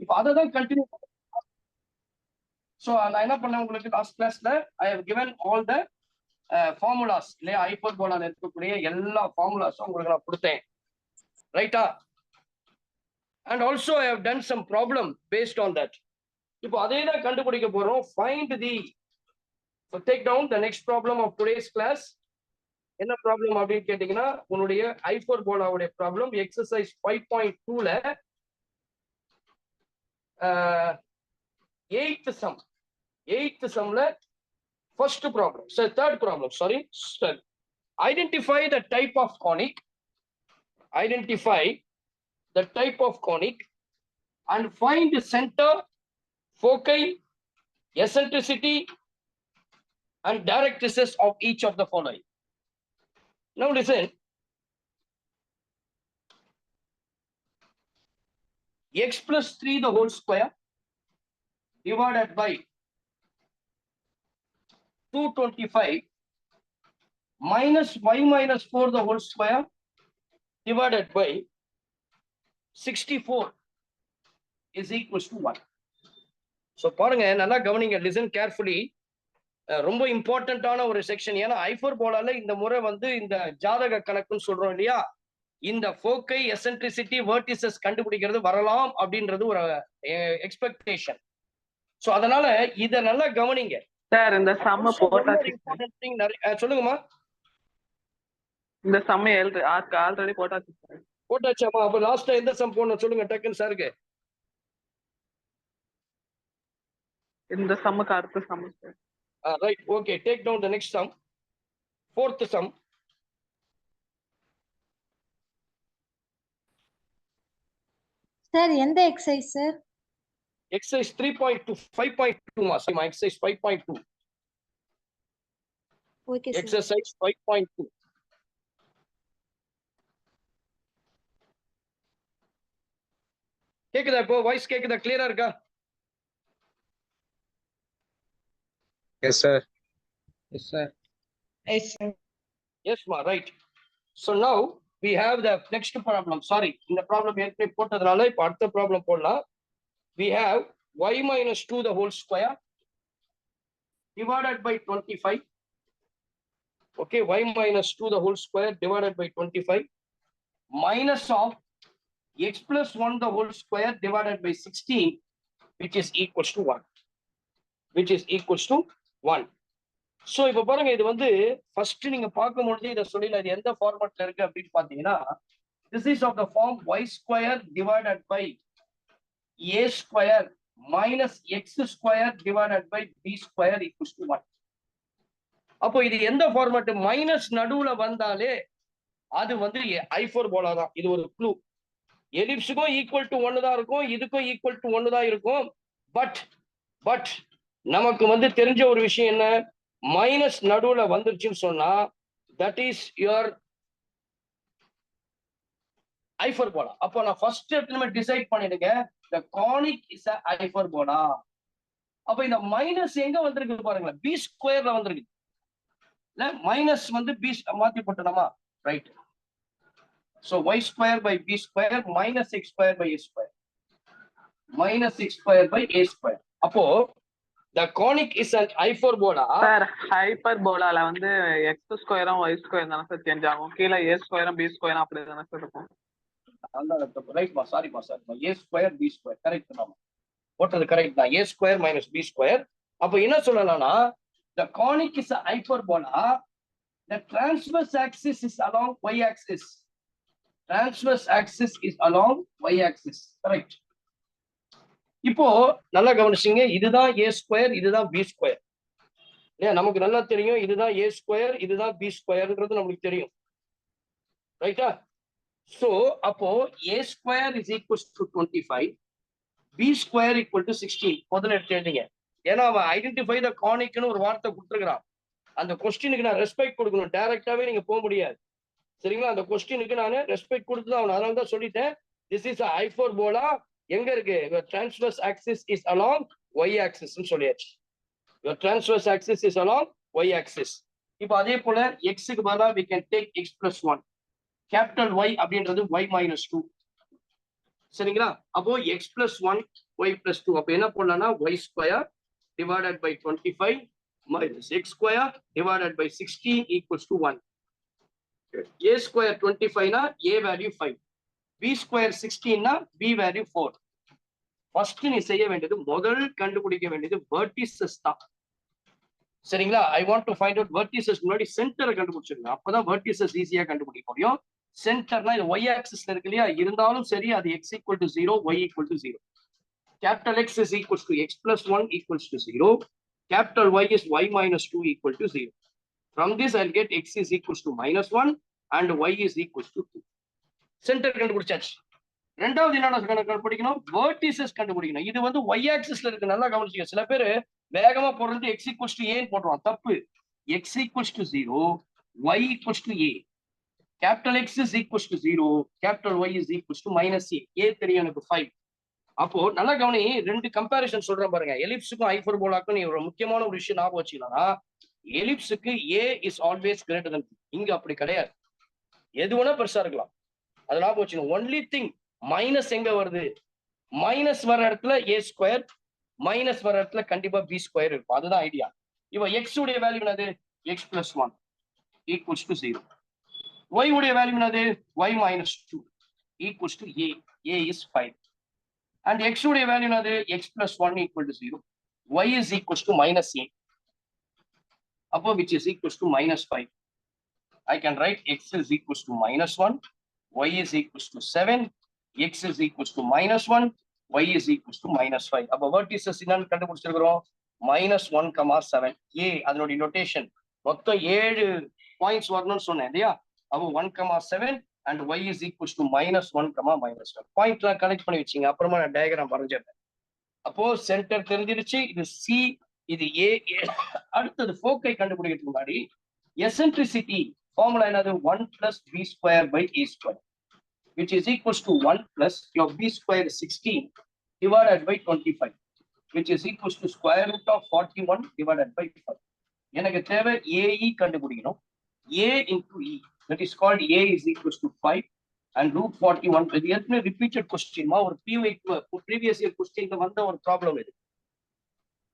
இப்போ அதை தான் கண்டினியூ. ஸோ நான் என்ன பண்ணேன் உங்களுக்கு லாஸ்ட் கிளாஸ்ல I have given all the formulas இல்லையா, ஹைப்பர்போலால இருக்கக்கூடிய எல்லா ஃபார்முலாஸும் உங்களுக்கு நான் கொடுத்தேன், ரைட்டா? And also I have done some problem based on that. இப்போ அதே தான் கண்டுபிடிக்க போறோம். Find the take down the next problem of today's class. என்ன ப்ராப்ளம் அப்படின்னு கேட்டீங்கன்னா, உன்னுடைய ஹைப்பர்போலாவுடைய ப்ராப்ளம் எக்ஸசைஸ் 5.2ல 8th sum. 8th sumல first problem, so third problem, sorry. Identify the type of conic. Identify the type of conic and find the center, foci, eccentricity and directrices of each of the following. Now listen. X plus 3 the whole square divided by 225 minus y minus 4 the whole square divided by 64 is equals to 1. So பாருங்க, நல்லா கவனிங்க, listen carefully. ரொம்ப இம்பார்ட்டன்டான ஒரு section. ஏன்னா ஹைப்பர்போலால இந்த முறை வந்து இந்த ஜாதக கணக்குன்னு சொல்றோம் இல்லையா, இந்த ஃபோக்கை, எசென்ட்ரிசிட்டி, வெர்டிசஸ் கண்டுபிடிக்கிறது வரலாம் அப்படின்றது ஒரு எக்ஸ்பெக்டேஷன். சோ அதனால இத நல்லா கவனிங்க சார். இந்த சம்ம போட்டாச்சு. சொல்லுங்கம்மா. இந்த சம்ம ஆல்ரெடி போட்டாச்சு சார். போட்டாச்சாமா? அப்ப லாஸ்டா எந்த சம் போடணும் சொல்லுங்க டக்குன்னு சாருக்கு. இந்த சம்முக்கு அடுத்த sum sir. Right, okay. Take down the next sum, fourth sum. Sir எந்த எக்ஸசைஸ் சார்? Exercise 3.2 5.2 மா, sorry, exercise 5.2. Okay sir. Exercise 5.2. கேக்குதா? இப்போ வாய்ஸ் கேக்குதா? கிளியரா இருக்கா? Yes sir. Yes sir. Yes sir. Yes ma, right. So now we have the next problem. Sorry, இந்த problem ஏற்கனவே போட்டதனால இப்போ அடுத்த ப்ராப்ளம் போடலாம். We have y minus 2 the whole square divided by 25. Okay, y minus 2 the whole square divided by 25 minus of x plus 1 the whole square divided by 16, which is equals to 1. Which is equals to 1. So இப்போ பாருங்க, இது வந்து first நீங்க பார்க்கும்போது இதை சொல்லல, இது எந்த ஃபார்மட்ல இருக்கு அப்படின்னு பாத்தீங்கன்னா, this is of the form y square divided by a square minus x square divided by b square equals to 1. அப்போ இது எந்த ஃபார்மட்? மைனஸ் நடுவுல வந்தாலே அது வந்து ஹைப்பர்போலா தான். இது ஒரு க்ளூ. எலிப்ஸுக்கும் ஈக்குவல் டு 1 தான் இருக்கும், இதுக்கும் ஈக்குவல் டு 1 தான் இருக்கும். பட் நமக்கு வந்து தெரிஞ்ச ஒரு விஷயம் என்ன, மைனஸ் நடுவுல வந்துருச்சுன்னு சொன்னா தட் இஸ் யுவர் ஹைப்பர்போலா. அப்போ நான் ஃபர்ஸ்ட் டிசைட் பண்ணிடுங்க, the conic is a hyperbola. அப்ப இந்த மைனஸ் எங்க வந்திருக்கு பாருங்களேன், பி ஸ்கொயர்ல வந்திருக்கு. இல்ல மைனஸ் வந்து பி மாத்தி போட்டோமா, right. So y square by b square minus x square by a square minus x square by a square. அப்போ the conic is an hyperbola. Sir ஹைப்பர்போலால வந்து x ஸ்கொயரும் y ஸ்கொயர் தான சார் சேஞ்ச் ஆகும், கீழ a ஸ்கொயரும் b ஸ்கொயரும் அப்படியே தான sir இருக்கும். ரைட் மா, சாரி மா, சாரி மா. a square b square correct தான் போட்டது, கரெக்ட் தான். a square minus b square. அப்ப என்ன சொல்லலாம்னா, the conic is a hyperbola, the transverse axis is along y axis. Transverse axis is along y axis, correct. இப்போ நல்லா கவனிச்சீங்க, இதுதான் a ஸ்கொயர், இதுதான் b ஸ்கொயர். இல்லையா? நமக்கு நல்லா தெரியும், இதுதான் a ஸ்கொயர், இதுதான் b ஸ்கொயர்ன்றது நமக்கு தெரியும், ரைட்டா? சோ அப்போ a square is equal to 25, b square equal to 16. முதல்ல எடுத்து எழுதுங்க. ஏன்னா அவன் ஐடென்டிஃபை த கானிக்னு ஒரு வார்த்தை கொடுத்துருக்கிறான். அந்த கொஸ்டினுக்கு நான் ரெஸ்பெக்ட் கொடுக்கணும், டைரக்டாவே நீங்க போக முடியாது, சரிங்களா? அந்த கொஸ்டினுக்கு நான் ரெஸ்பெக்ட் கொடுத்து தான், அதனால தான் சொல்லிட்டேன் திஸ் இஸ் a hyperbola. எங்க இருக்கு? your transverse axis is along y axis னு சொல்லியாச்சு. your transverse axis is along y axis. இப்போ அதே போல x க்கு பதிலா we can take x plus 1. Capital y அப்படின்றது y minus 2. சரிங்களா? அப்போ x plus 1 y plus 2 அப்ப என்ன பண்ணலாம்னா y square divided by 25 minus x square divided by 16 equals to 1. a square 25 na a value 5, b square 16 na b value 4. First நீ செய்ய வேண்டியது முதல் கண்டுபிடிக்க வேண்டியது வெர்டிசஸ் தான். சரிங்களா? I want to find out vertices. முன்னாடி சென்டரை கண்டுபிடிச்சிருங்க, அப்பதான் வெர்டிசஸ் ஈஸியா கண்டுபிடிக்க முடியும். சென்டர்னா இது y ஆக்சிஸ்ல இருக்கு இல்லையா, இருந்தாலும் சரி அது x equal to 0, y equal to 0. Capital X is equals to x plus 1 equals to 0. Capital Y is y minus 2 equal to 0. From this I'll get x is equals to minus 1 and y is equals to 2. Centre கண்டுபிடிச்சாச்சு. ரெண்டாவது என்ன கண்டுபிடிக்கணும், vertices கண்டுபிடிக்கணும். இது வந்து y ஆக்சிஸ்ல இருக்கு, நல்லா கவனிச்சுக்க. சில பேர் வேகமா போடுறது x equals to a போடுறான், தப்பு. x equals to 0, y equals to a. Capital X is equals to 0, capital Y is equals to minus a. a தெரியும் எனக்கு 5. அப்போ நல்லா கவனி, ரெண்டு கம்பேரிசன் சொல்றேன் பாருங்க. எலிப்ஸுக்கும் ஹைபர்போலாக்கும் நீ ஒரு முக்கியமான ஒரு விஷயம் ஞாபகம் வச்சுக்கலாம்னா, எலிப்ஸுக்கு a is always greater than b. இங்க அப்படி கிடையாது, எது வேணா பெருசா இருக்கலாம், அது ஞாபகம் வச்சுக்கணும். ஒன்லி திங் மைனஸ் எங்க வருது, மைனஸ் வர இடத்துல a ஸ்கொயர், மைனஸ் வர இடத்துல கண்டிப்பா b ஸ்கொயர் இருக்கும். அதுதான் ஐடியா. இப்போ x உடைய வேல்யூ என்னது, x plus 1 equals to 0. y உடைய வேல்யூ என்னது, y minus 2 equals to a. a is 5. And x உடைய வேல்யூ என்னது, x plus 1 equal to 0. y is equals to minus a. அப்போ which is equals to minus 5. I can write x is equals to minus 1, y is equals to 7, x is equals to minus 1, y is equals to minus 5. அப்போ vertices என்னன்னு கண்டுபிடிச்சிருக்கிறோம், minus 1, 7. a அதனுடைய notation மொத்தம் 7 points வரணும்னு சொன்னேன் இல்லையா. அப்போ 1, 7 and y is equals to minus 1, minus 1. பாயிண்ட்லாம் connect பண்ணி வச்சிங்க, அப்புறமா நான் டயக்ராம் வரைஞ்சிடுறேன். அப்போ சென்டர் தெரிஞ்சிருச்சு, இது c, இது a. அடுத்தது ஃபோக்கை கண்டுபிடிக்கிறதுக்கு முன்னாடி எசென்ட்ரிசிட்டி ஃபார்முலா என்னது, 1 plus b square by a square, which is equals to 1 plus your b square is 16 divided by 25, which is equals to square root of 41 divided by 5. எனக்கு தேவை ae கண்டுபிடிக்கணும். a into e, that is called a is equals to 5 and root 41. இது ஏற்கனவே repeated question, ஒரு previous year கொஸ்டின்ல வந்த ஒரு problem இது.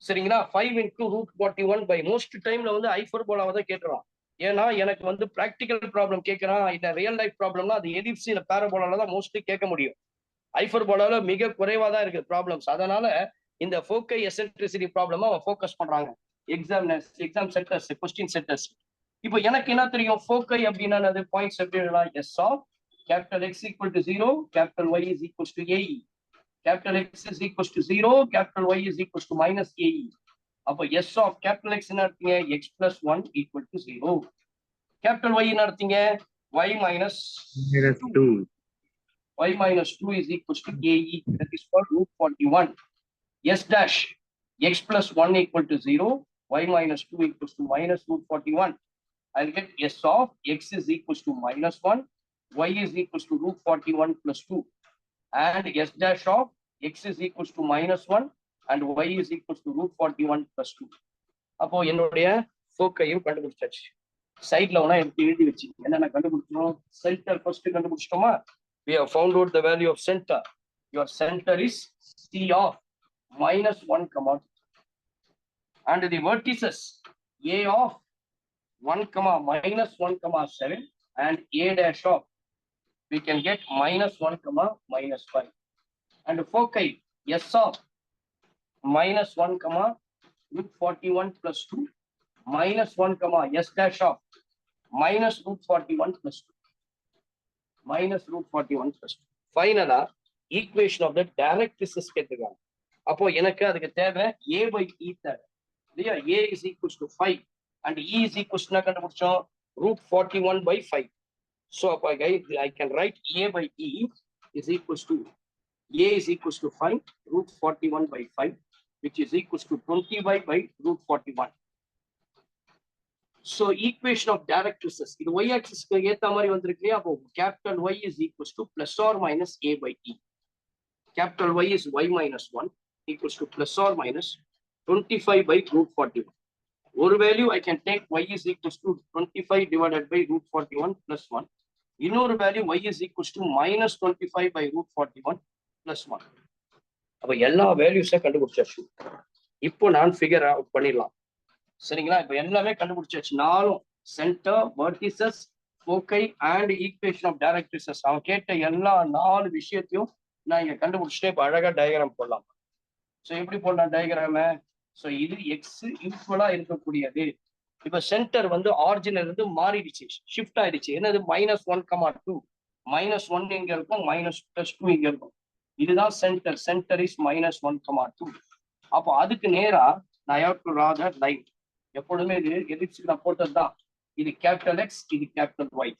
சரிங்களா? 5 into root 41 by மோஸ்ட் டைம்ல வந்து ஹைபர்போலாவை தான் கேட்கறான். ஏன்னா எனக்கு வந்து பிராக்டிக்கல் ப்ராப்ளம் கேட்கறான், இல்ல ரியல் லைஃப் ப்ராப்ளம்னா அது எலிப்ஸ் இல்ல பேரபோலால தான் மோஸ்ட்லி கேட்க முடியும். ஹைபர்போலால மிக குறைவா தான் இருக்கு ப்ராப்ளம்ஸ். அதனால இந்த ஃபோக்கை எசென்ட்ரிசிட்டி ப்ராப்ளமா அவன் ஃபோக்கஸ் பண்றாங்க எக்ஸாம் சென்டர்ஸ், கொஸ்டின் சென்டர்ஸ். இப்போ எனக்கு என்ன தெரியும், ஃபோக்கை அப்படின்னா அது பாயிண்ட்ஸ் எப்படி எழுதலாம், s of capital X equal to 0, capital Y is equals to ae. Capital X is equals to 0, capital Y is equals to minus ae. அப்போ s of capital X என்ன எடுத்தீங்க, x plus 1 equal to 0. Capital Y என்ன எடுத்தீங்க, y minus 2. Y minus 2 is equals to ae, that is called root 41. S dash x plus 1 equal to 0, y minus 2 equals to minus root 41. I'll get s of x is equals to minus 1, y is equals to root 41 plus 2, and s dash of x is equals to minus 1 and y is equals to root 41 plus 2. அப்போ என்னுடைய ஃபோக்கையும் கண்டுபிடிச்சாச்சு. சைட்ல ஒண்ணா எழுதி வச்சு என்னென்ன கண்டுபிடிச்சோம், centre first கண்டுபிடிச்சிட்டோமா. We have found out the value of center. Your center is c of minus 1, and the vertices a of 1, minus 1, 7 and a dash of we can get minus 1, minus 5. And foci s of minus 1, root 41 plus 2 minus 1, s dash of minus root 41 plus 2. Minus root 41 plus 2. Finally, equation of the directrices கேட்டுருக்காங்க. அப்போ எனக்கு அதுக்கு தேவை a by e தேவை இல்லையா. a is equals to 5 and e is equals to கண்டுபிடிச்சோம் root 41 by 5. So அப்போ I can write a by e is equals to a is equals to 5 root 41 by 5, which is equals to 25 by root 41. So equation of directrices, இது y axis க்கு ஏத்த மாதிரி வந்திருக்கு இல்லையா. அப்போ capital Y is equals to plus or minus a by e. Capital Y is y minus 1 equals to plus or minus 25 by root 41. ஒரு value I can take y is equals to 25 divided by root 41 plus 1. இன்னொரு value y is equals to minus 25 by root 41. plus 1. அப்ப எல்லா வேல்யூஸை கண்டுபிடிச்சாச்சு. இப்போ நான் figure out பண்ணிடலாம். சரிங்களா? இப்ப எல்லாமே கண்டுபிடிச்சாச்சு. 4 சென்டர், வெர்டிசஸ், ஃபோக்கை அண்ட் ஈக்குவேஷன் ஆஃப் டைரக்ட்ரிசஸ். அவன் கேட்ட எல்லா 4 விஷயத்தையும் நான் இங்க கண்டுபிடிச்சிட்டே இப்ப அழகா டயக்ராம் போடலாம். ஸோ எப்படி போடலாம் டயக்ராம? ஸோ இது எக்ஸ் ஈக்குவலா இருக்கக்கூடியது. இப்ப சென்டர் வந்து ஆரிஜின்ல இருந்து மாறிடுச்சு, ஷிஃப்ட் ஆயிடுச்சு. என்னது -1,2 -1 இங்க இருக்கும், -+2 இங்க இருக்கும். இதுதான் சென்டர். Centre is -1,2. அப்போ அதுக்கு நேரா நான் have to draw the line. எப்பொழுதுமே இது எதிர்த்து நான் போட்டதுதான். இது கேபிட்டல் எக்ஸ், இது கேபிட்டல் ஒய்.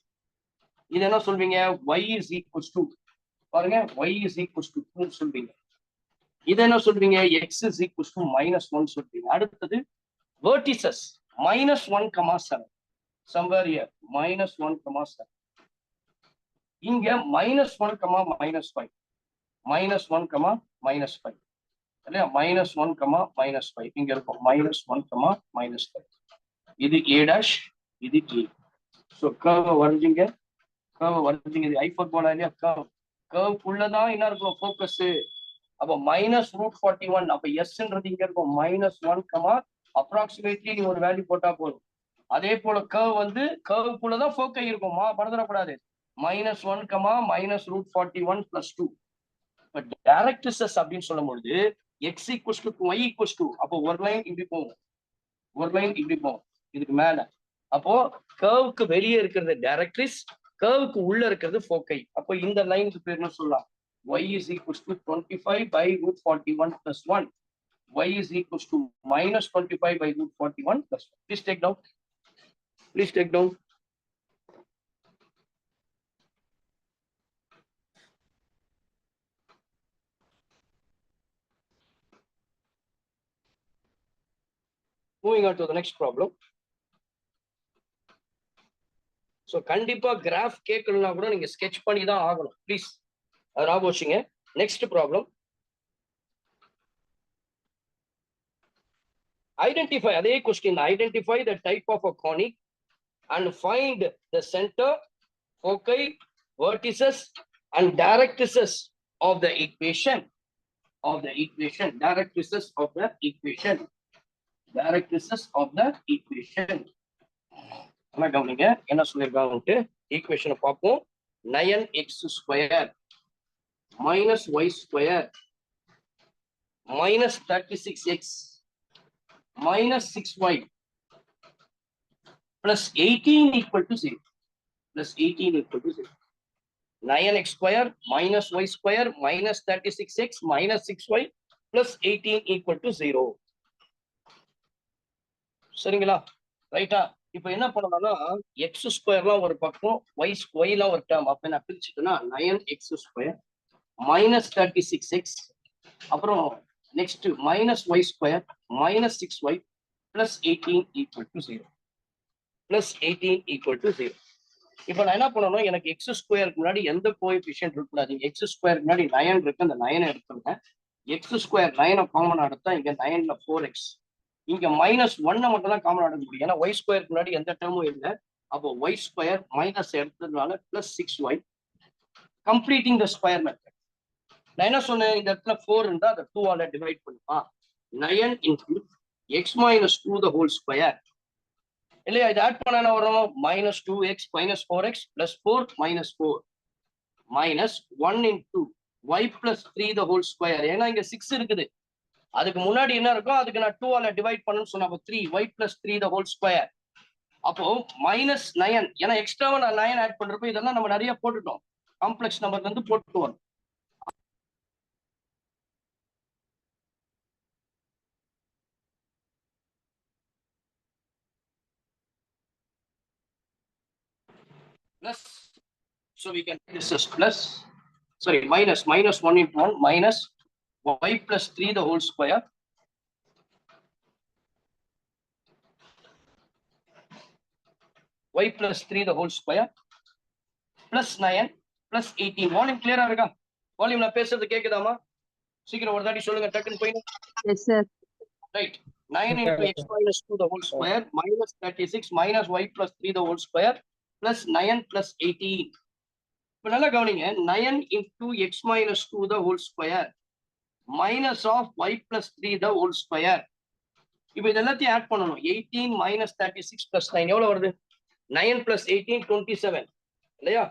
இது என்ன சொல்வீங்க? y is equals to, பாருங்க, y is equals to 2 சொல்வீங்க. இது என்ன சொல்வீங்க? x is equals to -1 சொல்வீங்க. அடுத்தது vertices -1,7, somewhere here -1,7. இங்க -1, -5, -1, -5 இல்லையா? -1, -5 இங்க இருக்கும். -1, -5. இது a', இது a. ஸோ கர்வ் வரைஞ்சிங்க, இது ஹைப்பர்போலா இல்லையா? கர்வ்க்குள்ளதான் என்ன இருக்கும்? ஃபோக்கஸ். அப்ப -√41. அப்ப எஸ்ன்றது இங்க இருக்கும். -1, அப்ராக்சிமேட்லி நீ ஒரு வேல்யூ போட்டா போதும். அதே போல கர்வ் வந்து கர்வ்க்குள்ளதான் ஃபோக்கை இருக்குமா, மறந்துடக்கூடாது. -1, -√41 + 2. இப்ப டைரக்ட்ரிசஸ் அப்படின்னு சொல்லும் பொழுது x = 2, y = 2. அப்போ ஒரு லைன் இப்படி போகும், ஒரு லைன் இப்படி போகும் இதுக்கு மேல. அப்போ கர்வுக்கு வெளியே இருக்கிறது டைரக்ட்ரிஸ், கர்வுக்கு உள்ள இருக்கிறது ஃபோக்கை. அப்போ இந்த லைனுக்கு பேர் என்ன சொல்லலாம்? y is equals to 25/√41 + 1. y is equals to -25/√41 + 1. Please take down. Please take down. Moving on to the next problem. So கண்டிப்பா கிராஃப் கேட்கணும்னா கூட நீங்க ஸ்கெட்ச் பண்ணி தான் ஆகணும். ப்ளீஸ் அதை ஞாபகம் வச்சுங்க. Next problem. ஐடென்டிஃபை, அதே question. Identify the type of a conic and find the centre, foci, vertices and directrices of the equation. Directrices of the equation. Directrices of the equation. என்ன கவனிங்க, என்ன சொல்லிருக்காங்க? ஈக்குவேஷனை பார்ப்போம். 9x² - y² -36x -6y + 18 = 0. 9x² - y² -36x -6y + 18 = 0. சரிங்களா? ரைட்டா? இப்ப என்ன பண்ணலாம்னா, x² ஒரு பக்கம், y ஒரு டேர்ம். அப்ப நான் பிரிச்சுட்டேன்னா 9x² -36x, அப்புறம் நெக்ஸ்ட் -y² -6y + 18 = 0. இப்ப நான் என்ன பண்ணணும்? எனக்கு x² முன்னாடி எந்த கோஎஃபிஷியன்ட் இருக்கக்கூடாது. x² முன்னாடி 9 இருக்கு, அந்த 9 எடுத்துருங்க. x² 9 காமன் எடுத்தா இங்க 9ல 4x, இங்க -1 மட்டும் தான் காமன் எடுக்க முடியும். ஏன்னா y² முன்னாடி எந்த டேர்மும் இல்லை. அப்போ y² மைனஸ் எடுத்ததுனால +6y, completing the square method. நான் என்ன சொன்னேன்? இந்த இடத்துல 4 இருந்தா அதை 2ஆல டிவைட் பண்ணுமா. 9 × x - 2 the whole square இல்லையா? இது ஆட் பண்ண வரும். -2x - 4x + 4 - 4 -1 × y + 3 the whole square. ஏன்னா இங்க 6 இருக்குது. அதுக்கு முன்னாடி என்ன இருக்கும்? அதுக்கு நான் 2ஆல டிவைட் பண்ணணும்னு சொன்னா 3y + 3 the whole square. அப்போ -9. ஏன்னா எக்ஸ்ட்ராவா நான் 9 ஆட் பண்றப்ப இதெல்லாம் நம்ம நிறைய போட்டுட்டோம். காம்ப்ளெக்ஸ் நம்பர்ல இருந்து போட்டு வரும். Plus, so we can this is plus, sorry, minus -1 × 1 minus y + 3 the whole square y + 3 the whole square plus 9 plus 18. Volume கிளியரா இருக்கா? வால்யூம் நான் பேசுறது கேக்குதாமா? சீக்கிரம் ஒரு தாட்டி சொல்லுங்க, டக்குன்னு போயிடு. Yes, sir. Right. 9 × x - 2 the whole square -36 - y + 3 the whole square plus 9 plus 18. இப்ப நல்லா கவனிங்க 9 into x minus 2 the whole square minus of y plus 3 the whole square. இப்போ இது எல்லாத்தையும் ஆட் பண்ணணும். 18 minus 36 plus 9 எவ்வளவு வருது? 9 plus 18 27 இல்லையா?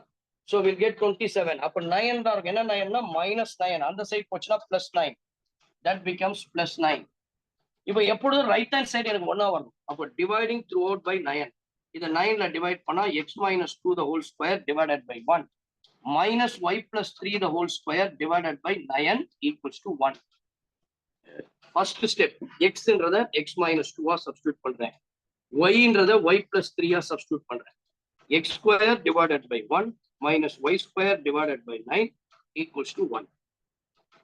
So we'll get 27. அப்ப 9 தான் இருக்கும். என்ன 9னா minus 9. அந்த சைடு போச்சுன்னா plus 9. That becomes plus 9. இப்போ எப்பொழுதும் ரைட் ஹேண்ட் சைடு எனக்கு 1 வரணும். அப்போ dividing throughout by 9. இதை 9ல டிவைட் பண்ணா x minus 2 the whole square divided by 1 minus y plus 3 the whole square divided by 9 equals to 1. First step, x-ன்றத x minus 2 substitute பண்றேன். y-ன்றத y plus 3 substitute பண்றேன். x square divided by 1 minus y square divided by 9 equals to 1.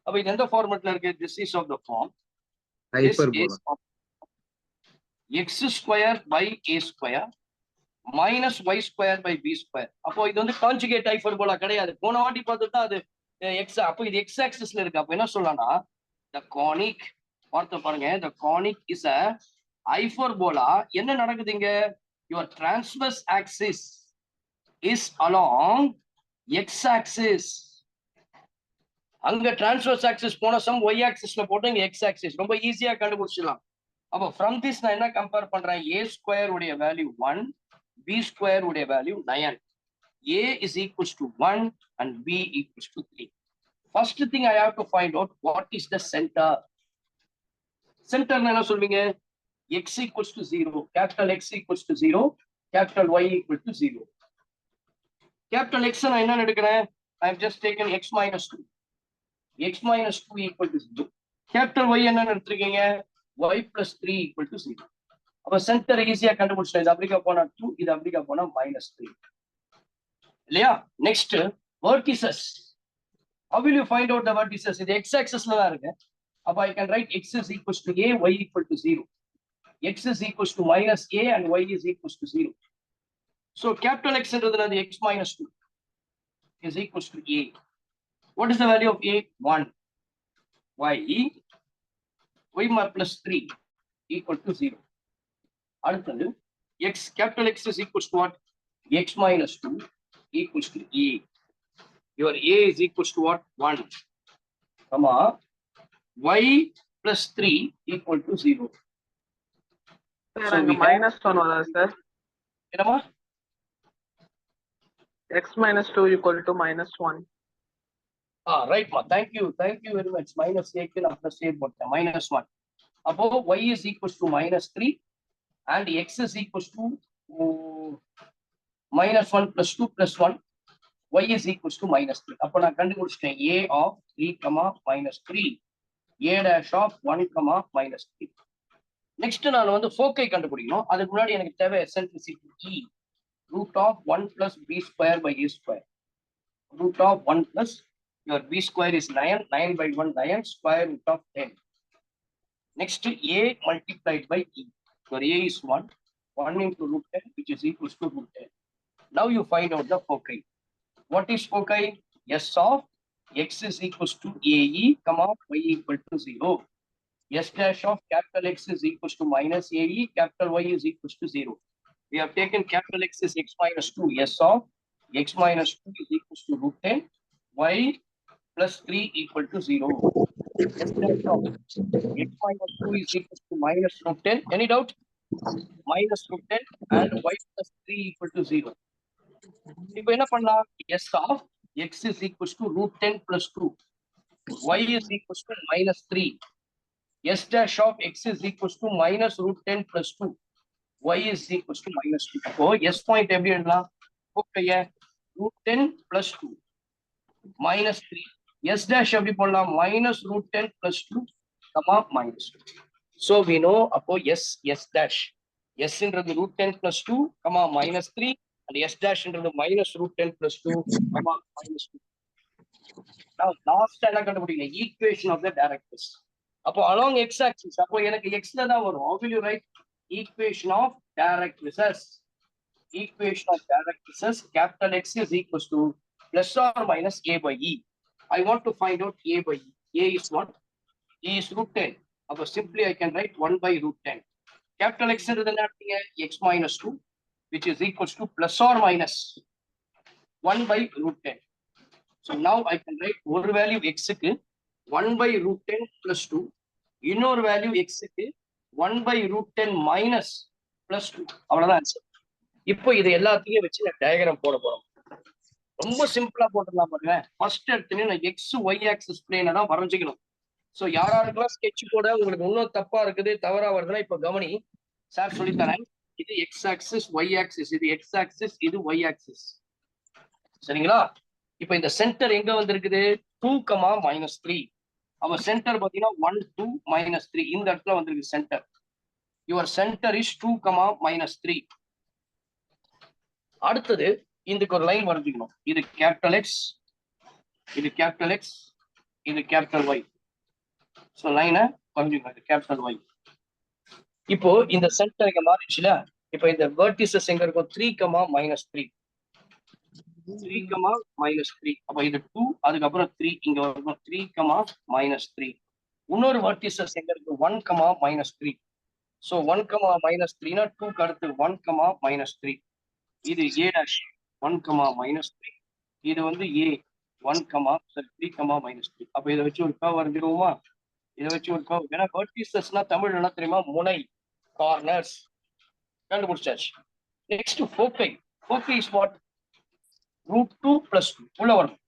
அப்ப இது எந்த ஃபார்மட்ல இருக்கு? This is of the form. This is of x square by a square minus y square by b square. அப்போ இது வந்து conjugate hyperbola கிடையாது. போன வாட்டி பார்த்துட்டா அது x. அப்போ இது x ஆக்சிஸ்ல இருக்கு. அப்போ என்ன சொல்லலாம்னா the conic, பார்த்து பாருங்க, the conic is a hyperbola. என்ன நடக்குதுங்க? Your transverse axis is along x axis. அங்க transverse axis போன சம் y axisல போட்டு இங்க x axis ரொம்ப ஈஸியா கண்டுபிடிச்சிடலாம். அப்போ from this நான் என்ன கம்பேர் பண்றேன்? a square உடைய வேல்யூ 1, b square உடைய value 9. a is equals to 1 and b equals to 3. First thing I have to find out what is the center. Center என்ன சொல்வீங்க? x equals to 0, capital X equals to 0, capital Y equal to 0. Capital X நான் என்ன எடுக்கிறேன்? I have just taken x minus 2. x minus 2 equal to 0. Capital Y என்ன எடுத்துருக்கீங்க? y plus 3 equal to 0. அப்ப centre ஈஸியா கண்டுபிடிச்சிட்டேன். இது அப்படிக்கா போனா 2, இது அப்படிக்கா போனா -3 இல்லையா? Next vertices. How will you find out the vertices? இது x axisல தான் இருக்கு. அப்ப I can write x is equals to a, y equal to 0. x is equals to minus a and y is equals to 0. So capital X என்றது x minus 2 is equals to a. What is the value of a? 1. y plus 3 equal to 0. அடுத்தது x, capital X is equals to what? x minus 2 equals to a. Your a is equals to what? 1. Comma y plus 3 equal to 0. Sir, அங்க -1 வருதா sir? என்னமா? x minus 2 equal to -1. Right ma. Thank you very much. Minus a க்கு நான் plus a போட்டேன். -1. அப்போ y is equals to -3 and x is equals to -1 plus 2 plus 1. y is equals to -3. அப்போ நான் கண்டுபிடிச்சிட்டேன் a of 3, -3, a dash of 1, -3. Next நான் வந்து ஃபோக்கை கண்டுபிடிக்கணும். அதுக்கு முன்னாடி எனக்கு தேவை eccentricity e, root of 1 plus b square by a square. Root of 1 plus your b square is 9, 9 by 1 9, square root of 10. Next a multiplied by e. Your a is 1, 1 into root 10 which is equals to root 10. Now you find out the foci. What is foci? S of x is equals to ae, y equal to 0. S dash of capital X is equals to minus ae, capital Y is equals to 0. We have taken capital X is x minus 2. S of x minus 2 is equals to root 10. Y plus 3 equal to 0. S dash of x minus 2 is equals to minus root 10. Any doubt? Minus root 10 and y plus 3 equal to 0. இப்போ என்ன பண்ணலாம்? S of x is equals to root 10 plus 2. Y is equals to minus 3. S dash of x is equals to minus root 10 plus 2. Y is equals to minus 2. அப்போ S point எப்படி எழுதலாம்? ஓகேயா? root 10 plus 2 minus 3. S dash எப்படி போடலாம்? minus root 10 plus 2, minus 2. So we know அப்போ S dash. S ன்றது root 10 plus 2, minus 3 and S dash ன்றது minus root 10 plus 2, minus 2. Now last என்ன கண்டுபிடிக்கணும்? Equation of the directress. அப்போ along x axis, அப்போ எனக்கு x ல தான் வரும். How will you write equation of directrices? Equation of directrices, capital X is equals to plus or minus a by e. I want to find out a by e. A is what? E is root 10. அப்போ simply I can write 1 by root 10. Capital X is x minus 2, which is equals to plus or minus 1 by root 10. So now I can write ஒரு value எக்ஸுக்கு 1/√10 plus 2, இன்னொரு value எக்ஸுக்கு 1/√10 minus plus 2. அவ்வளவுதான் answer. இப்போ இது எல்லாத்தையும் வச்சு நான் டயக்ராம் போட போறோம். ரொம்ப சிம்பிளா போட்டுடலாம் பாருங்க. ஃபர்ஸ்ட் எடுத்துன்னு நான் எக்ஸ் ஒய் ஆக்சிஸ் பிளேனை தான் வரைஞ்சிக்கணும். ஸோ யாராருக்கெல்லாம் ஸ்கெட்ச் போட உங்களுக்கு இன்னும் தப்பா இருக்குது, தவறா வருதுன்னா இப்ப கவனி, சார் சொல்லித்தரேன். இது எக்ஸ் ஆக்சிஸ், ஒய் ஆக்சிஸ், இது எக்ஸ் ஆக்சிஸ், இது ஒய் ஆக்சிஸ். சரிங்களா? இப்ப இந்த சென்டர் எங்க வந்திருக்குது? 2, -3. அவ சென்டர் பாத்தீங்கன்னா 1, 2, -3. இந்த இடத்துல வந்திருக்கு சென்டர். Your centre is 2, -3. அடுத்தது இதுக்கு ஒரு லைன் வரைஞ்சிக்கணும். இது கேபிட்டல் எக்ஸ், இது கேபிட்டல் எக்ஸ், இது கேபிட்டல் ஒய். ஸோ லைனை வரைஞ்சிக்கணும். இது கேபிட்டல் ஒய். இப்போ இந்த சென்டர் இங்க மாறிடுச்சுல. இப்போ இந்த வெர்டிசஸ் எங்க இருக்கும்? 3, -3. 3, -3. அப்ப இது 2, அதுக்கப்புறம் 3 இங்க வரும். 3, -3. இன்னொரு வெர்டிசஸ் எங்க இருக்கு? 1, -3. ஸோ 1, -3னா 2க்கு அடுத்து 1, -3. இது a dash 1, -3. இது வந்து a 1, 3, -3. அப்ப இதை வச்சு ஒரு கர்வ் வரைஞ்சிருவோமா? இதை வச்சு ஒரு கர்வ். ஏன்னா வெர்டிசஸ்னா தமிழ் என்ன தெரியுமா? முனை, கார்னர்ஸ். கண்டுபிடிச்சாச்சு. நெக்ஸ்ட் ஃபோக்கை. ஃபோக்கை is what? √2 + 2 உள்ள வரும்.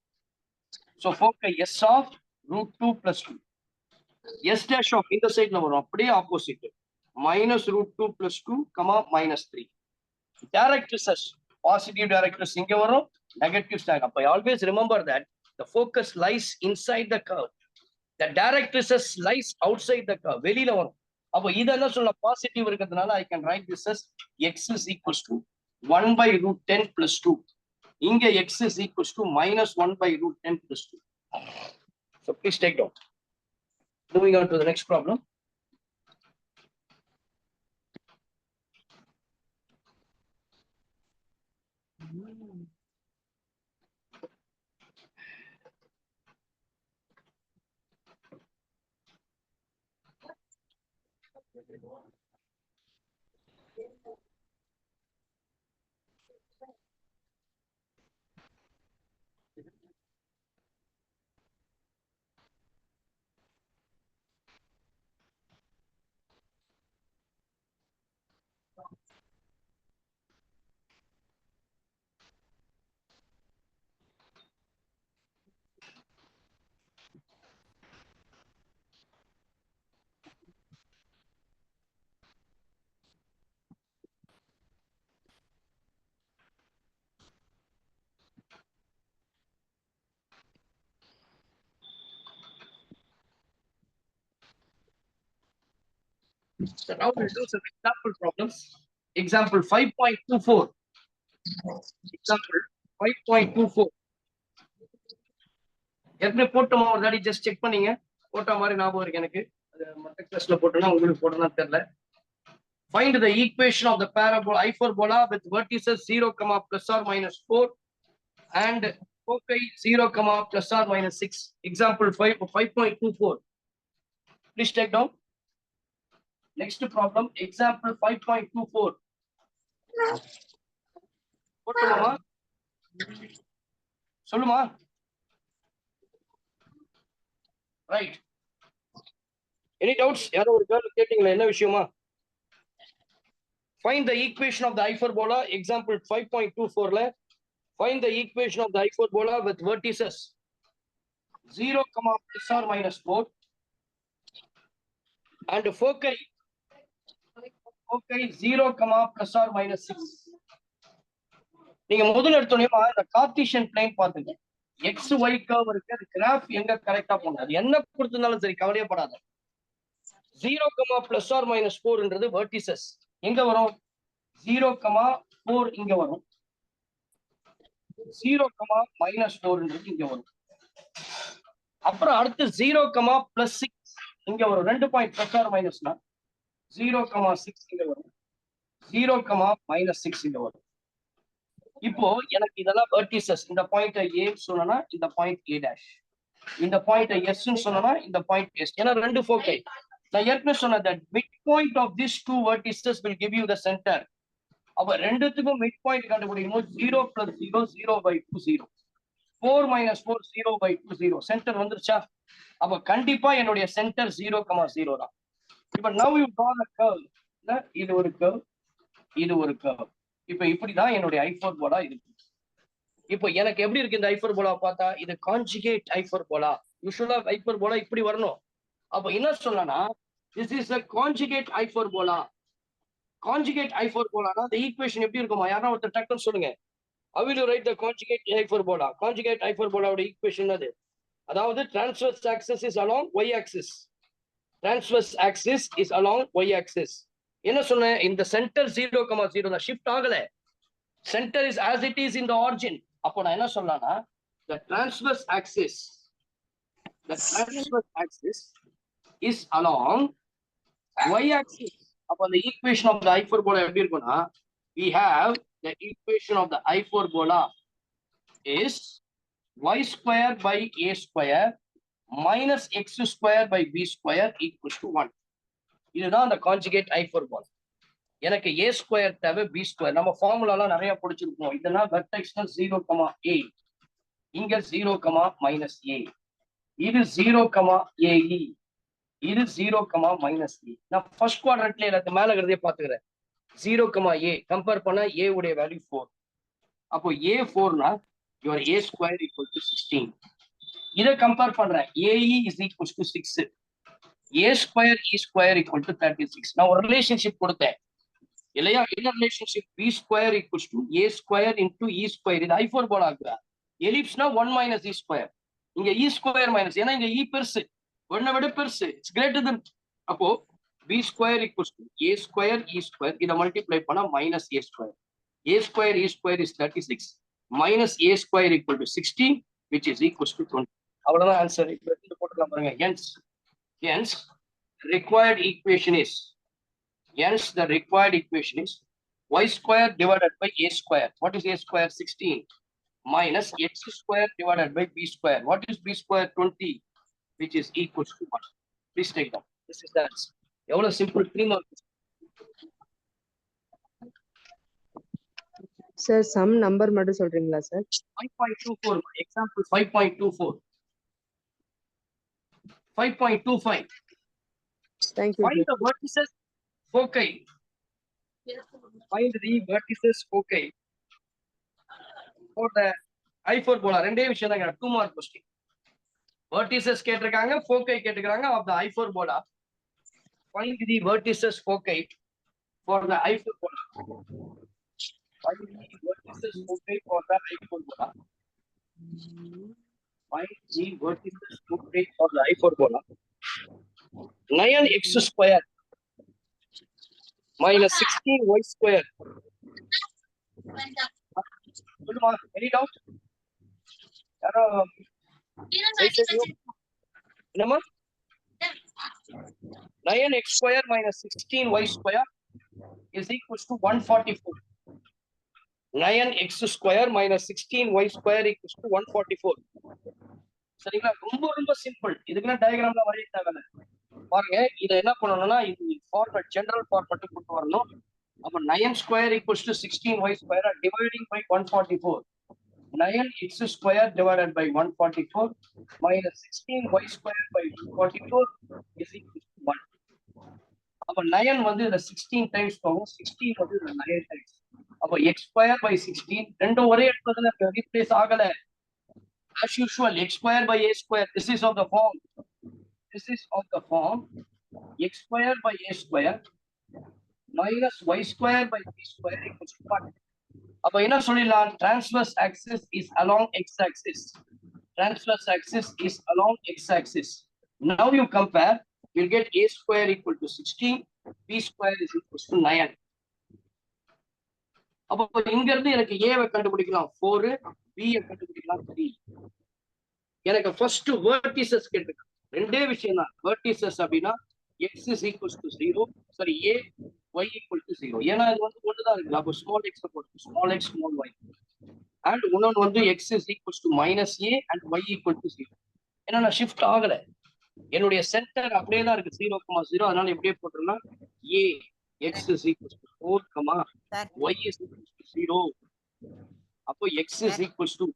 So ஃபோக்கை s of √2 + 2. s dash of இந்த சைட்ல வரும். அப்படியே opposite. -√2 + 2, -3. Directrices, positive directress inga varum, negative stack. Appa always remember that the focus lies inside the curve, the directrices lies outside the curve, velila varum. Appo idella solla positive irukadunala I can write this as x is equals to 1/√10 + 2. Inga x is equals to -1/√10 + 2. So please take down. Moving on to the next problem. So now we'll do some example problems. Example 5.24. Example 5.24. ஏற்கனவே போட்டோமா ஒரு தாடி just check பண்ணீங்க? போட்ட மாதிரி ஞாபகம் இருக்கு எனக்கு. அது மற்ற கிளாஸ்ல போட்டோம்னா உங்களுக்கு போட்டோம்னா தெரியல. Find the equation of the parabola hyperbola with vertices 0, ±4 and foci 0, ±6. Example 5.24. Please take down. Next problem, example 5.24. போட்டுமா? சொல்லுமா? Right. Any doubts? யாரோ ஒரு கேள்வி கேட்டீங்களா? என்ன விஷயமா? Find the equation of the hyperbola. Example 5.24 ல find the equation of the hyperbola with vertices 0, ±4 and foci 0, ±6. நீங்க முதல்ல எடுத்தோன்னே இந்த கார்ட்டீசியன் பிளேன் பாத்துங்க. எக்ஸ் ஒய் கர்வ் இருக்கு. அது கிராஃப் எங்க கரெக்டா போகணும். அது என்ன கொடுத்திருந்தாலும் சரி கவலையப்படாத. 0, ±4ன்றது வெர்டிசஸ் எங்க வரும்? 0, 4 இங்க வரும். 0, -4ன்றது இங்க வரும். அப்புறம் அடுத்து 0, +6 இங்க வரும். 2 பாயிண்ட் பிளஸ் ஆர் மைனஸ்னா 0, 6 இங்க வரும். 0, -6 இங்க வரும். இப்போ எனக்கு இதெல்லாம் வெர்டிசஸ். இந்த பாயிண்ட் A சொன்னா இந்த பாயிண்ட் A dash, இந்த பாயிண்ட் S சொன்னா இந்த பாயிண்ட் S. ஏன்னா ரெண்டு ஃபோக்கை. நான் ஏற்கனவே சொன்ன that midpoint of these two vertices will give you the center. அப்ப ரெண்டுத்துக்கும் மிட் பாயிண்ட் கண்டுபிடிக்கும் போது 0 + 0, 0/2, 0. 4 minus 4 0 by 2 0 சென்டர் வந்துருச்சா? அப்ப கண்டிப்பா என்னுடைய சென்டர் 0,0 தான். இப்ப now you draw the curve. இது ஒரு curve, இது ஒரு curve. இப்ப இப்படிதான் என்னுடைய ஹைப்பர்போலா இருக்கு. இப்போ எனக்கு எப்படி இருக்கு இந்த ஹைப்பர்போலா பார்த்தா? இது கான்ஜுகேட் ஹைப்பர்போலா. யூசுவலா ஹைப்பர்போலா இப்படி வரணும். அப்ப என்ன சொல்லனா, this is a conjugate hyperbola. Conjugate hyperbola னா the equation எப்படி இருக்குமா? யாரா ஒருத்தர் டக்குன்னு சொல்லுங்க. How will you write the conjugate hyperbola? Conjugate hyperbola ஓட ஈக்குவேஷன் அது. அதாவது transverse axis is along y axis. Transverse axis is along y axis. என்ன சொன்னேன்? இந்த சென்டர் 0,0 தான், ஷிஃப்ட் ஆகல. Centre is as it is in the origin. அப்போ நான் என்ன சொல்லலாம்னா, the transverse axis is along y axis. அப்போ the equation of the hyperbola எப்படி இருக்கும்னா, we have the equation of the hyperbola is y square by a square minus x square by b square equals to 1. இதுதான் அந்த conjugate hyperbola. எனக்கு a square தேவை, b square. நம்ம ஃபார்முலாலாம் நிறைய படிச்சிருக்கோம். இதெல்லாம் வெர்டெக்ஸ்னா 0,a, இங்க 0,-a, இது 0,ae, இது 0,-e. நான் ஃபர்ஸ்ட் குவாட்ரண்ட்ல எல்லாத்து மேல இருக்கிறதே பாத்துக்கிறேன். 0,a கம்பேர் பண்ணா a உடைய வேல்யூ 4. அப்போ a 4னா your a square equal to 16. இதை கம்பேர் பண்றேன், ae is equals to 6. a square e square equal to 36. நான் ஒரு ரிலேஷன்ஷிப் கொடுத்தேன் இல்லையா? என்ன relationship? b square equals to a square into e square. இது ஹைப்பர்போலா ஆகுதா? எலிப்ஸ்னா 1 minus e square. இங்க e square minus, ஏன்னா இங்க e பெருசு, 1 விட பெருசு, இட்ஸ் கிரேட்டர் தென். அப்போ b square equals to a square e square. இதை மல்டிப்ளை பண்ணா minus a square. a square e square is 36 minus a square equal to 16, which is equals to 20. அவ்வளவுதான் answer. இப்போ எடுத்து போட்டுக்கலாம் பாருங்க. Hence required equation is, the required equation is y square divided by a square. What is a square? 16 minus x square divided by b square. What is b square? 20, which is equals to 1. Please take down. This is the answer. எவ்வளவு simple. 3 marks. Sir, some number மட்டும் சொல்றீங்களா sir? 5.24. Example 5.24. 5.25. Thank you. Find the vertices foci. Find the vertices foci for the hyperbola. ரெண்டே விஷயம் தான். 2 mark question. Vertices கேட்டிருக்காங்க, foci கேட்டிருக்காங்க of the hyperbola. Find the vertices foci for the hyperbola. Find the vertices foci for the hyperbola. Find the vertices foci for the hyperbola. 9x square minus 16y square. Any doubt? என்னமா? 9x square minus 16y square is equals to 144. 9x square minus 16y square equals to 144. சரிங்களா? ரொம்ப ரொம்ப simple. இதுக்குன்னா டயகிராம்ல வரைய தேவையில்ல. பாருங்க, இதை என்ன பண்ணணும்னா, இது ஃபார்மட், ஜெனரல் ஃபார்மட் கொண்டு வரணும். அப்ப 9 square equals to 16y square dividing by 144. 9x square divided by 144 minus 16y square by 144 is equal to 1. அப்ப 9 வந்து இந்த 16 டைம்ஸ் போகும், 16 வந்து இந்த 9 டைம்ஸ். அப்ப x square by 16 ரெண்டும் ஒரே இடத்துல ரீப்ளேஸ் ஆகல. As usual, x square by a square. This is of the form x square by a square minus y square by b square equals to 1. அப்ப என்ன சொல்லிடலாம்? Transverse axis is along x axis. Transverse axis is along x axis. Now you compare, you'll get a square equal to 16, b square is equal to 9. அப்ப இங்க இருந்து எனக்கு a வை கண்டுபிடிக்கலாம் 4, b யை கண்டுபிடிக்கலாம் 3. எனக்கு ஃபர்ஸ்ட் வெர்டிசஸ் கேட்டிருக்காங்க. ரெண்டே விஷயம் தான். வெர்டிசஸ் அப்படின்னா x is equals to 0, sorry, a, y equal to 0. ஏன்னா இது வந்து ஒண்ணுதான் இருக்கு. அப்போ ஸ்மால் x போட்டு small x small y. And இன்னொன்று வந்து x is equals to minus a and y equal to 0. ஏன்னா நான் ஷிஃப்ட் ஆகல, என்னுடைய சென்டர் அப்படியே தான் இருக்கு 0,0. அதனால எப்படியே போட்டுருன்னா a x is equals to 4, y is equals to 0. அப்போ x is equals to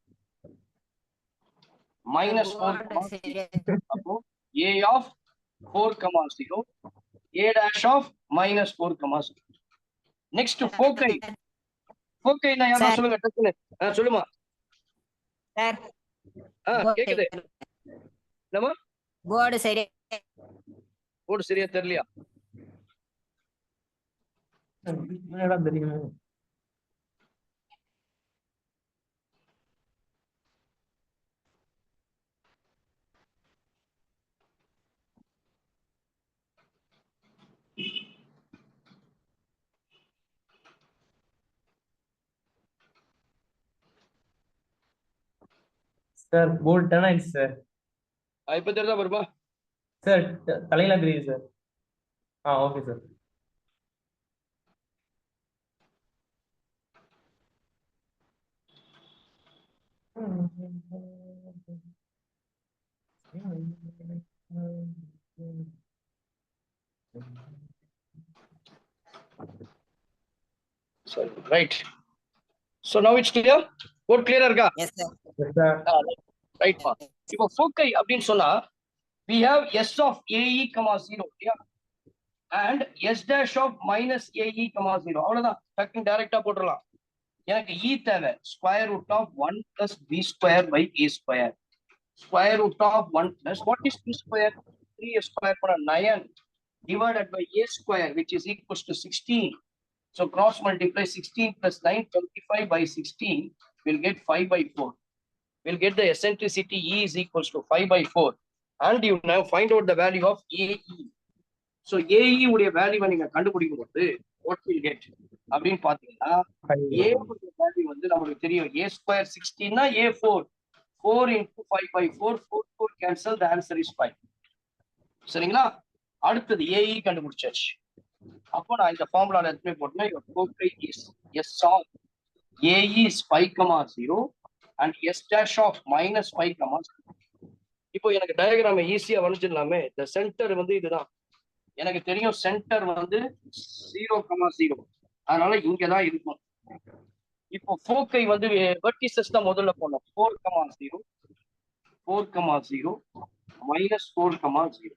minus 4 comma 0. அப்போ a of 4 comma 0, a dash of minus 4 comma 0. Next foci. Foci நான் யாரா சொல்லுங்க டக்குனு. சொல்லுமா. சார் கேக்குது. என்னமா? போர்டு சரி போர்டு சரியா தெரியலையா? என்னடா தெரியும்? சார் போர்டு டர்ன் ஆயிடுச்சு சார். இப்ப தெரியுதா வருமா? சார் தலையெல்லாம் தெரியுது sir. Okay sir. Sorry. Right. So now it's clear? Board clear இருக்கா? Yes sir Yes, sir. Right. இப்போ foci அப்படின்னு சொன்னா we have s of ae comma 0 and s dash of minus ae comma 0. அவ்வளவுதான். டக்குனு டைரக்டா போட்டுறலாம். எனக்கு e தேவை square root of 1 plus b square by a square. Square root of 1 plus what is b square? 3a square for 9 divided by a square, which is equals to 16. So cross multiply 16 plus 9, 25 by 16. We'll get 5 by 4. We'll get the eccentricity E is equals to 5 by 4. And you now find out the value of AE. So AE உடைய வேல்யூவை நீங்க கண்டுபிடிக்கும் போது what will get அப்படின்னு பாத்தீங்கன்னா A உடைய value வந்து நமக்கு தெரியும் a square 16 னா A4. 4 into 5 by 4, 4 4 cancel, the answer is 5. சரிங்களா? அடுத்தது AE கண்டுபிடிச்சாச்சு. அப்போ நான் இந்த ஃபார்முலால எடுத்து போட்டேன்னா your foci is s of AE is 5 comma 0 and s dash of minus 5 comma 0. இப்போ எனக்கு டயகிராம் ஈஸியா வரைஞ்சிடலாமே. இந்த சென்டர் வந்து இதுதான். எனக்கு தெரியும் சென்டர் வந்து 0 comma 0. அதனால இங்கதான் இருக்கும். இப்போ foci வந்து வெர்டிசஸ் தான் முதல்ல போடணும். 4 comma 0, 4 comma 0, minus 4 comma 0.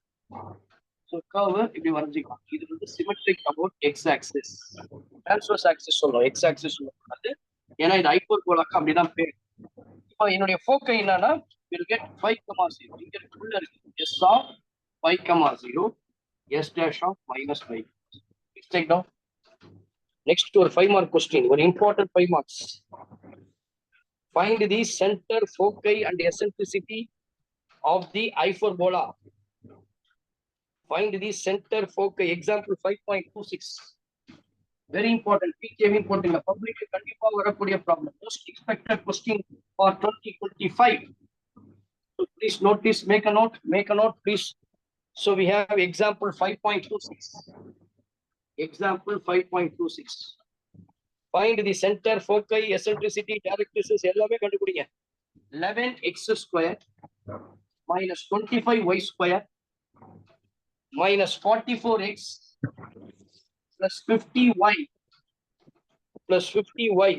So curve இப்படி வரைஞ்சிக்கலாம். இது வந்து symmetric about x axis. Transverse axis சொல்லுவோம். x axis சொல்லுவோம். ஏன்னா இது ஹைப்பர்போலாக்கு அப்படிதான் பேர். இப்போ என்னுடைய foci என்னன்னா will get 5 comma 0. இங்க உள்ள இருக்கு s of 5 comma 0, s dash of minus 5. Let's take down. Next ஒரு 5 mark question. ஒரு important 5 marks. Find the center, foci and eccentricity of the hyperbola. Find the center, foci. Example 5.26. Very important. PKV important. Public கண்டிப்பா வரக்கூடிய problem. Most expected question for 2025. So please note this. Make a note, please. So we have example 5.26. Example 5.26. Find the center, foci, eccentricity, directrices எல்லாமே கண்டுபிடிங்க. 11x square minus 25y square minus 44x plus 50y plus 50y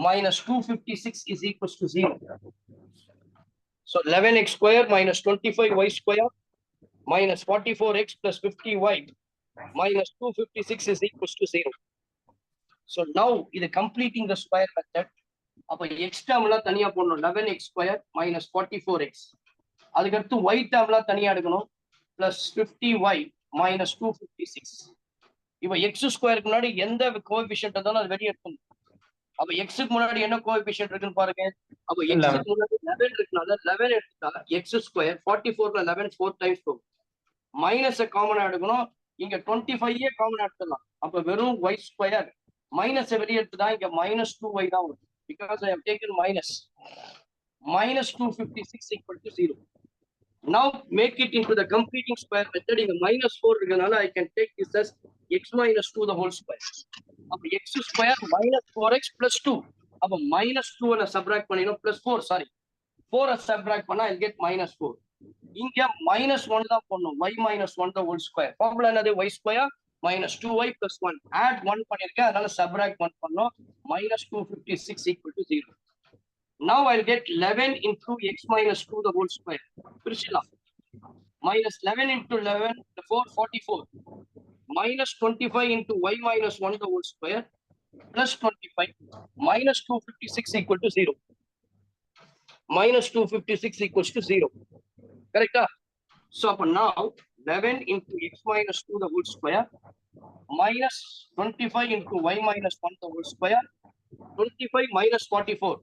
minus 256 is equals to 0. So 11x square minus 25y square minus 44x plus 50y minus 256 is equals to 0. So now இது completing the square method. அப்ப x டேர்ம்லாம் தனியா போடணும். 11x square minus 44x. அதுக்கடுத்து y டேர்ம்லாம் தனியா எடுக்கணும். plus 50y minus 256. இப்போ x ஸ்கொயருக்கு முன்னாடி எந்த கோஎஃபிஷியன்ட் இருந்தாலும் அது வெளியே எடுக்கணும். அப்ப x-க்கு முன்னாடி என்ன கோஎஃபிஷியன்ட் இருக்குன்னு பாருங்க. அப்ப x-க்கு முன்னாடி 11 இருக்குனால 11 எடுத்தா x ஸ்கொயர் 44ல 11 4 டைம்ஸ் போகும். மைனஸ் காமனா எடுக்கணும். இங்க 25 காமனா எடுத்துடலாம். அப்ப வெறும் y ஸ்கொயர் மைனஸ் வெளியே எடுத்துதான் இங்க minus 2y தான் வரும். Because I have taken minus 256 equal to 0. Now make it into the completing square method. In the minus 4 irukanaala I can take this as x minus 2 the whole square. Appo x square minus 4x plus 2. Appo minus 2 la subtract pannino plus 4, sorry. 4 subtract panna I'll get minus 4. Inga minus 1 da ponnum. Y minus 1 the whole square. Formula enadhu y square minus 2y plus 1. Add 1 பண்ணிருக்கேன். அதனால subtract 1 பண்ணோம். Minus 256 equal to 0. Now I'll get 11 into x minus 2 the whole square. பிரிச்சுலாம். Minus 11 into 11, the 44. Minus 25 into y minus 1 the whole square. Plus 25. Minus 256 equal to 0. Minus 256 equals to 0. Correct? So now 11 into x minus 2 the whole square. Minus 25 into y minus 1 the whole square. 25 minus 44.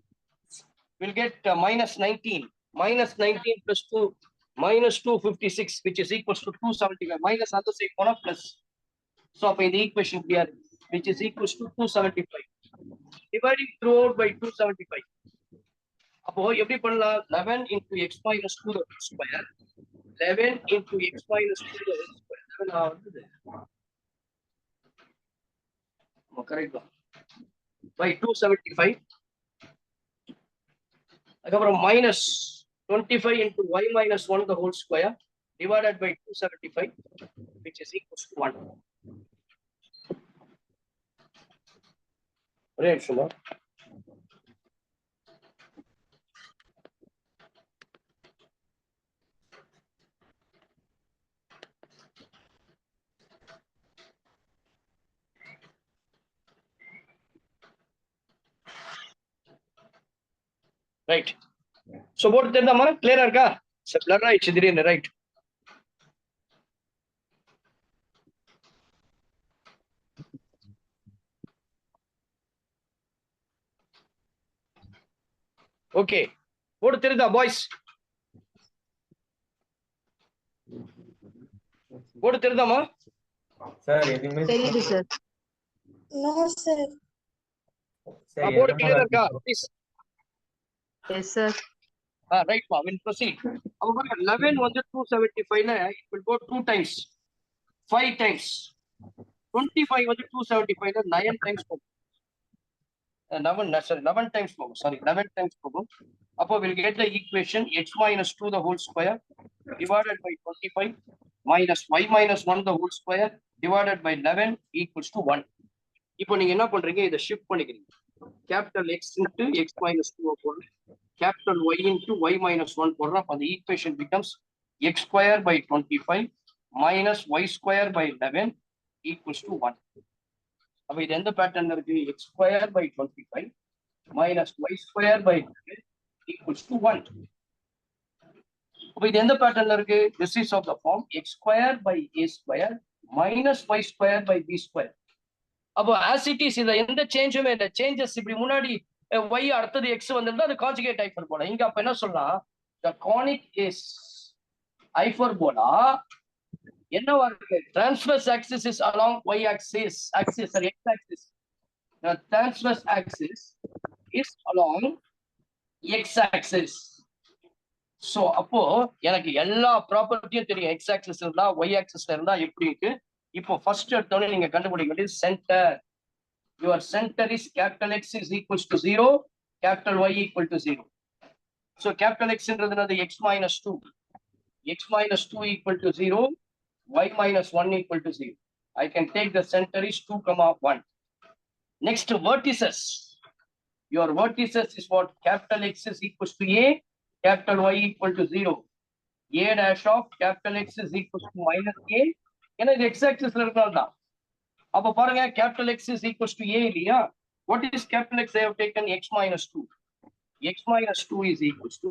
We'll get minus 19. Minus 19 plus 2. Minus 256, which is equals to 275. Minus other side, 1 plus. So, in the equation here, which is equals to 275. Dividing throughout by 275. Now, 11 into x minus 2 the whole square. 11 into x minus 2 the whole square. Correct. By 275. Minus 25 into y minus 1 the whole square divided by 275, which is equals to 1. Right, Shuma. Right. So what did the man clear arka? So blur right, chidiri right. Okay. What did the boys? What did the man? Sir, எதுவுமே தெரியுது sir. No, sir. சரி, What எதுவுமே clear arka? Please. Yes, sir. Right, ma. We'll proceed. 11 on the 275, it will go 2 times, 5 times. 25 on the 275, 9 times. 11 times. Sorry, 11 times. Upper we'll get the equation x minus 2 the whole square divided by 25 minus y minus 1 the whole square divided by 11 equals to 1. இப்போ நீங்க என்ன பண்றீங்க, இதை shift பண்ணிக்கிறீங்க. Capital X into x minus 2 போடுறேன். Capital Y into y minus 1 போடுறேன். அப்ப the equation becomes x square by 25 minus y square by 11 equals to 1. அப்ப இது எந்த பேட்டர்ன்ல இருக்கு? x square by 25 minus y square by 11 equals to 1. அப்ப இது எந்த பேட்டர்ன்ல இருக்கு? This is of the form x square by a square minus y square by b square. அப்போ as it is இதுல எந்த சேஞ்சுமே இல்லை. சேஞ்சஸ் இப்படி முன்னாடி y அடுத்தது x வந்திருந்தா அது கான்ஜுகேட் ஹைப்பர்போலா. இங்க அப்ப என்ன சொல்லலாம்? the conic is hyperbola. என்னவா இருக்கு? transverse axis is along y axis or x axis. the transverse axis is along x axis. so அப்போ எனக்கு எல்லா ப்ராப்பர்ட்டியும் தெரியும். x axis இருந்தா y axis இருந்தா எப்படி இருக்கு. இப்போ ஃபர்ஸ்ட் எடுத்தோட நீங்க கண்டுபிடிக்க வேண்டியது centre. your center is capital X is equals to 0, capital Y equal to 0. so capital X என்றது x minus 2. x minus 2 equal to 0, y minus 1 equal to 0. I can take the center is 2, 1. Next, vertices. Your vertices is what? Capital X is equals to A, capital Y equal to 0. A dash of capital X is equals to minus A. ஏன்னா இது x axis இருக்கனால்தான். அப்ப பாருங்க, capital X is equals to A இல்லையா? What is capital X? I have taken x minus 2. x minus 2 is equals to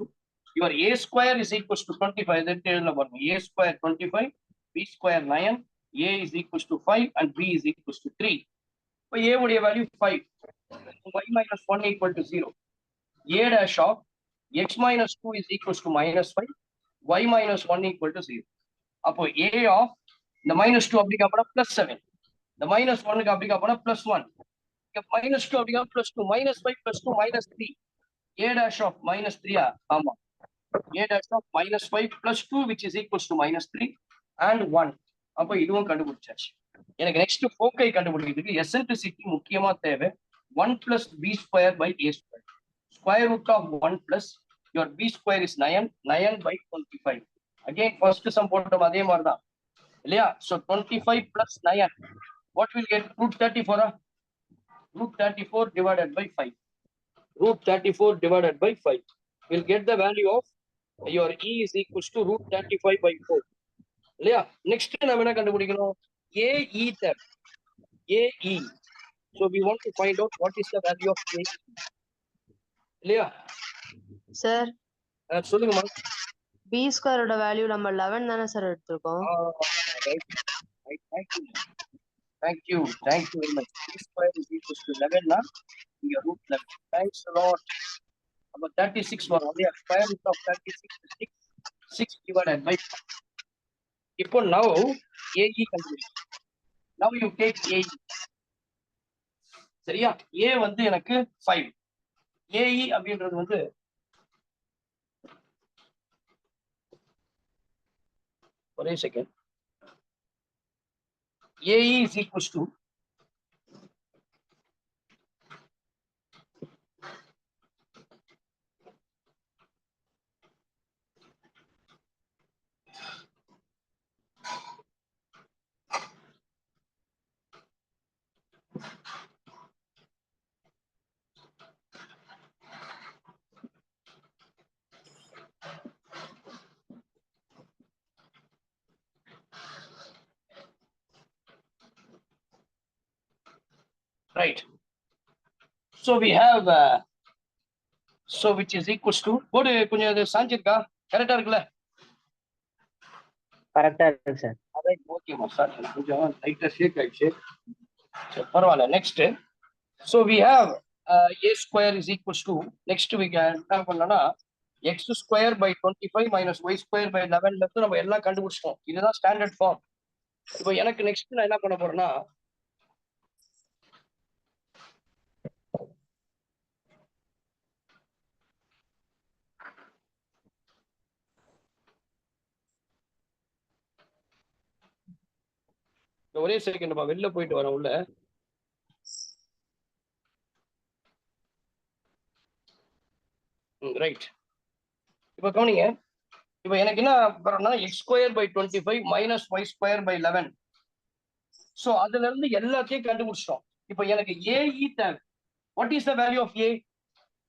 your a square is equals to 25. Then a square 25, b square 9, a is equals to 5 and b is equals to 3. So a would value 5. Y minus 1 equal to 0. A dash of x minus 2 is equals to minus 5. Y minus 1 equal to 0. அப்போ a of the minus 2 அப்படிங்க அப்பனா plus 7. The minus 1 அப்படிங்க அப்பனா plus 1. minus 2 அப்படிங்க plus 2. minus 5 plus 2 minus 3. A dash of minus 3. ஆமா. A dash of minus 5 plus 2 which is equals to minus 3 and 1. அப்போ இதுவும் கண்டுபிடிச்சாச்சு. எனக்கு நெக்ஸ்ட் ஃபோக்கை கண்டுபிடிக்கிறதுக்கு எசென்ட்ரிசிட்டி முக்கியமா தேவை. 1 plus b square by a square. Square root of 1 plus your b square is 9 by 25. Again first sum போட்டோம் அதே மாதிரி தான் இல்லையா? So 25 plus 9. What will get? Root 34. Root 34 divided by 5. root 34 divided by 5. We'll get the value of your E is equals to root 35 by 4. இல்லையா next நம்ம என்ன கண்டுபிடிக்கணும் AE tab AE. So we want to find out what is the value of AE. இல்லையா sir சொல்லுங்கம்மா. B ஸ்கொயரோட value நம்ம 11 தானே sir எடுத்திருக்கோம். Thank you very much. B square is equals to 11 na your root 11. Thanks a lot. About 36 one only a square root of 36 is 6 divided by 5. இப்போ now AE கண்டுபிடிங்க. Now you take AE. சரியா A வந்து எனக்கு 5. AE அப்படின்றது வந்து ஒரே second. AE is equals to right. So we have so which is equals to போடு கொஞ்சம் அது சாஞ்சிருக்கா கரெக்டா இருக்குல்ல? கரெக்டா இருக்கு சார். அதான் ஓகேமா சார் கொஞ்சம் லைட்டா ஷேக் ஆயிடுச்சு. சரி பரவாயில்ல. Next so we have a square is equals to next we can என்ன பண்ணலாம்னா x square by 25 minus y square by 11 இருந்து நம்ம எல்லாம் கண்டுபிடிச்சிட்டோம். இதுதான் ஸ்டாண்டர்ட் ஃபார்ம். இப்போ எனக்கு நெக்ஸ்ட் நான் என்ன பண்ண போறேன்னா ஒரே செகண்ட் வெளில போயிட்டு வரேன் உள்ள. ரைட். இப்போ கவனிங்க. இப்போ எனக்கு என்ன பண்ணணும்னா x square by 25 minus y square by 11. So அதுல இருந்து எல்லாத்தையும் கண்டுபிடிச்சிட்டோம். இப்போ எனக்கு AE தேவை. What is the value of A?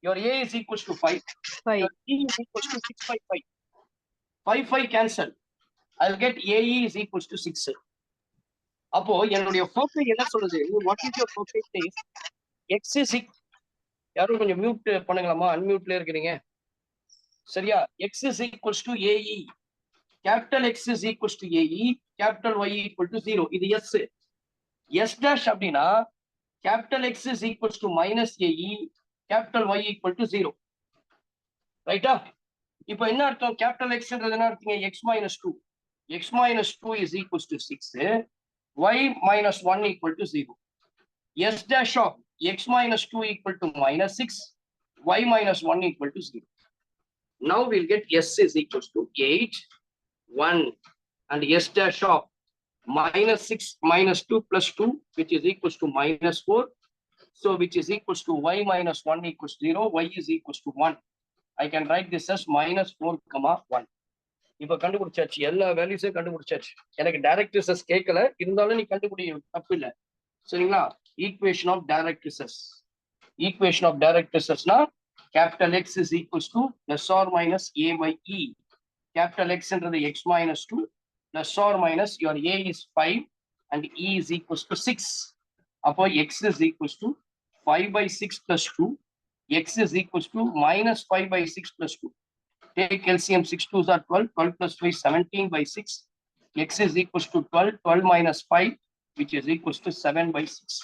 Your A is equals to 5. 5. Your E is equals to 6 by 5. 5 cancel. I'll get AE is equals to 6. அப்போ என்னுடைய focus என்ன சொல்லுது? What is your focus is x is யாரும் கொஞ்சம் mute பண்ணுங்களாமா? அன்மியூட்ல இருக்கிறீங்க. சரியா? x is equals to AE. Capital X is equals to AE. Capital Y equal to 0. இது S. S dash அப்படின்னா capital X is equals to minus AE. Capital Y equal to 0. ரைட்டா? இப்போ என்ன அர்த்தம்? capital X என்றது என்ன அர்த்தம்? x minus 2. x minus 2 is equals to 6. Y minus 1 equal to 0. S dash of x minus 2 equal to minus 6. Y minus 1 equal to 0. Now we'll get S is equals to 8, 1 and S dash of minus 6 minus 2 plus 2 which is equals to minus 4. So which is equals to y minus 1 equals 0, y is equals to 1. I can write this as minus 4 comma 1. இப்போ கண்டுபிடிச்சாச்சு. எல்லா வேல்யூஸையும் கண்டுபிடிச்சாச்சு. எனக்கு direct recess கேட்கல, இருந்தாலும் நீ கண்டுபிடி, தப்பு இல்லை. சரிங்களா? Equation of directrices. Equation of டைரக்ட் ரிசஸ்னா capital X is equals to plus or minus A by E. Capital X என்றது x minus 2 plus or minus your A is 5 and E is equals to 6. அப்போ x is equals to 5 by 6 plus 2. X is equals to minus 5 by 6 plus 2. Take LCM 6 2s are 12. 12 plus 5 17 by 6. X is equals to 12. 12 minus 5 which is equals to 7 by 6.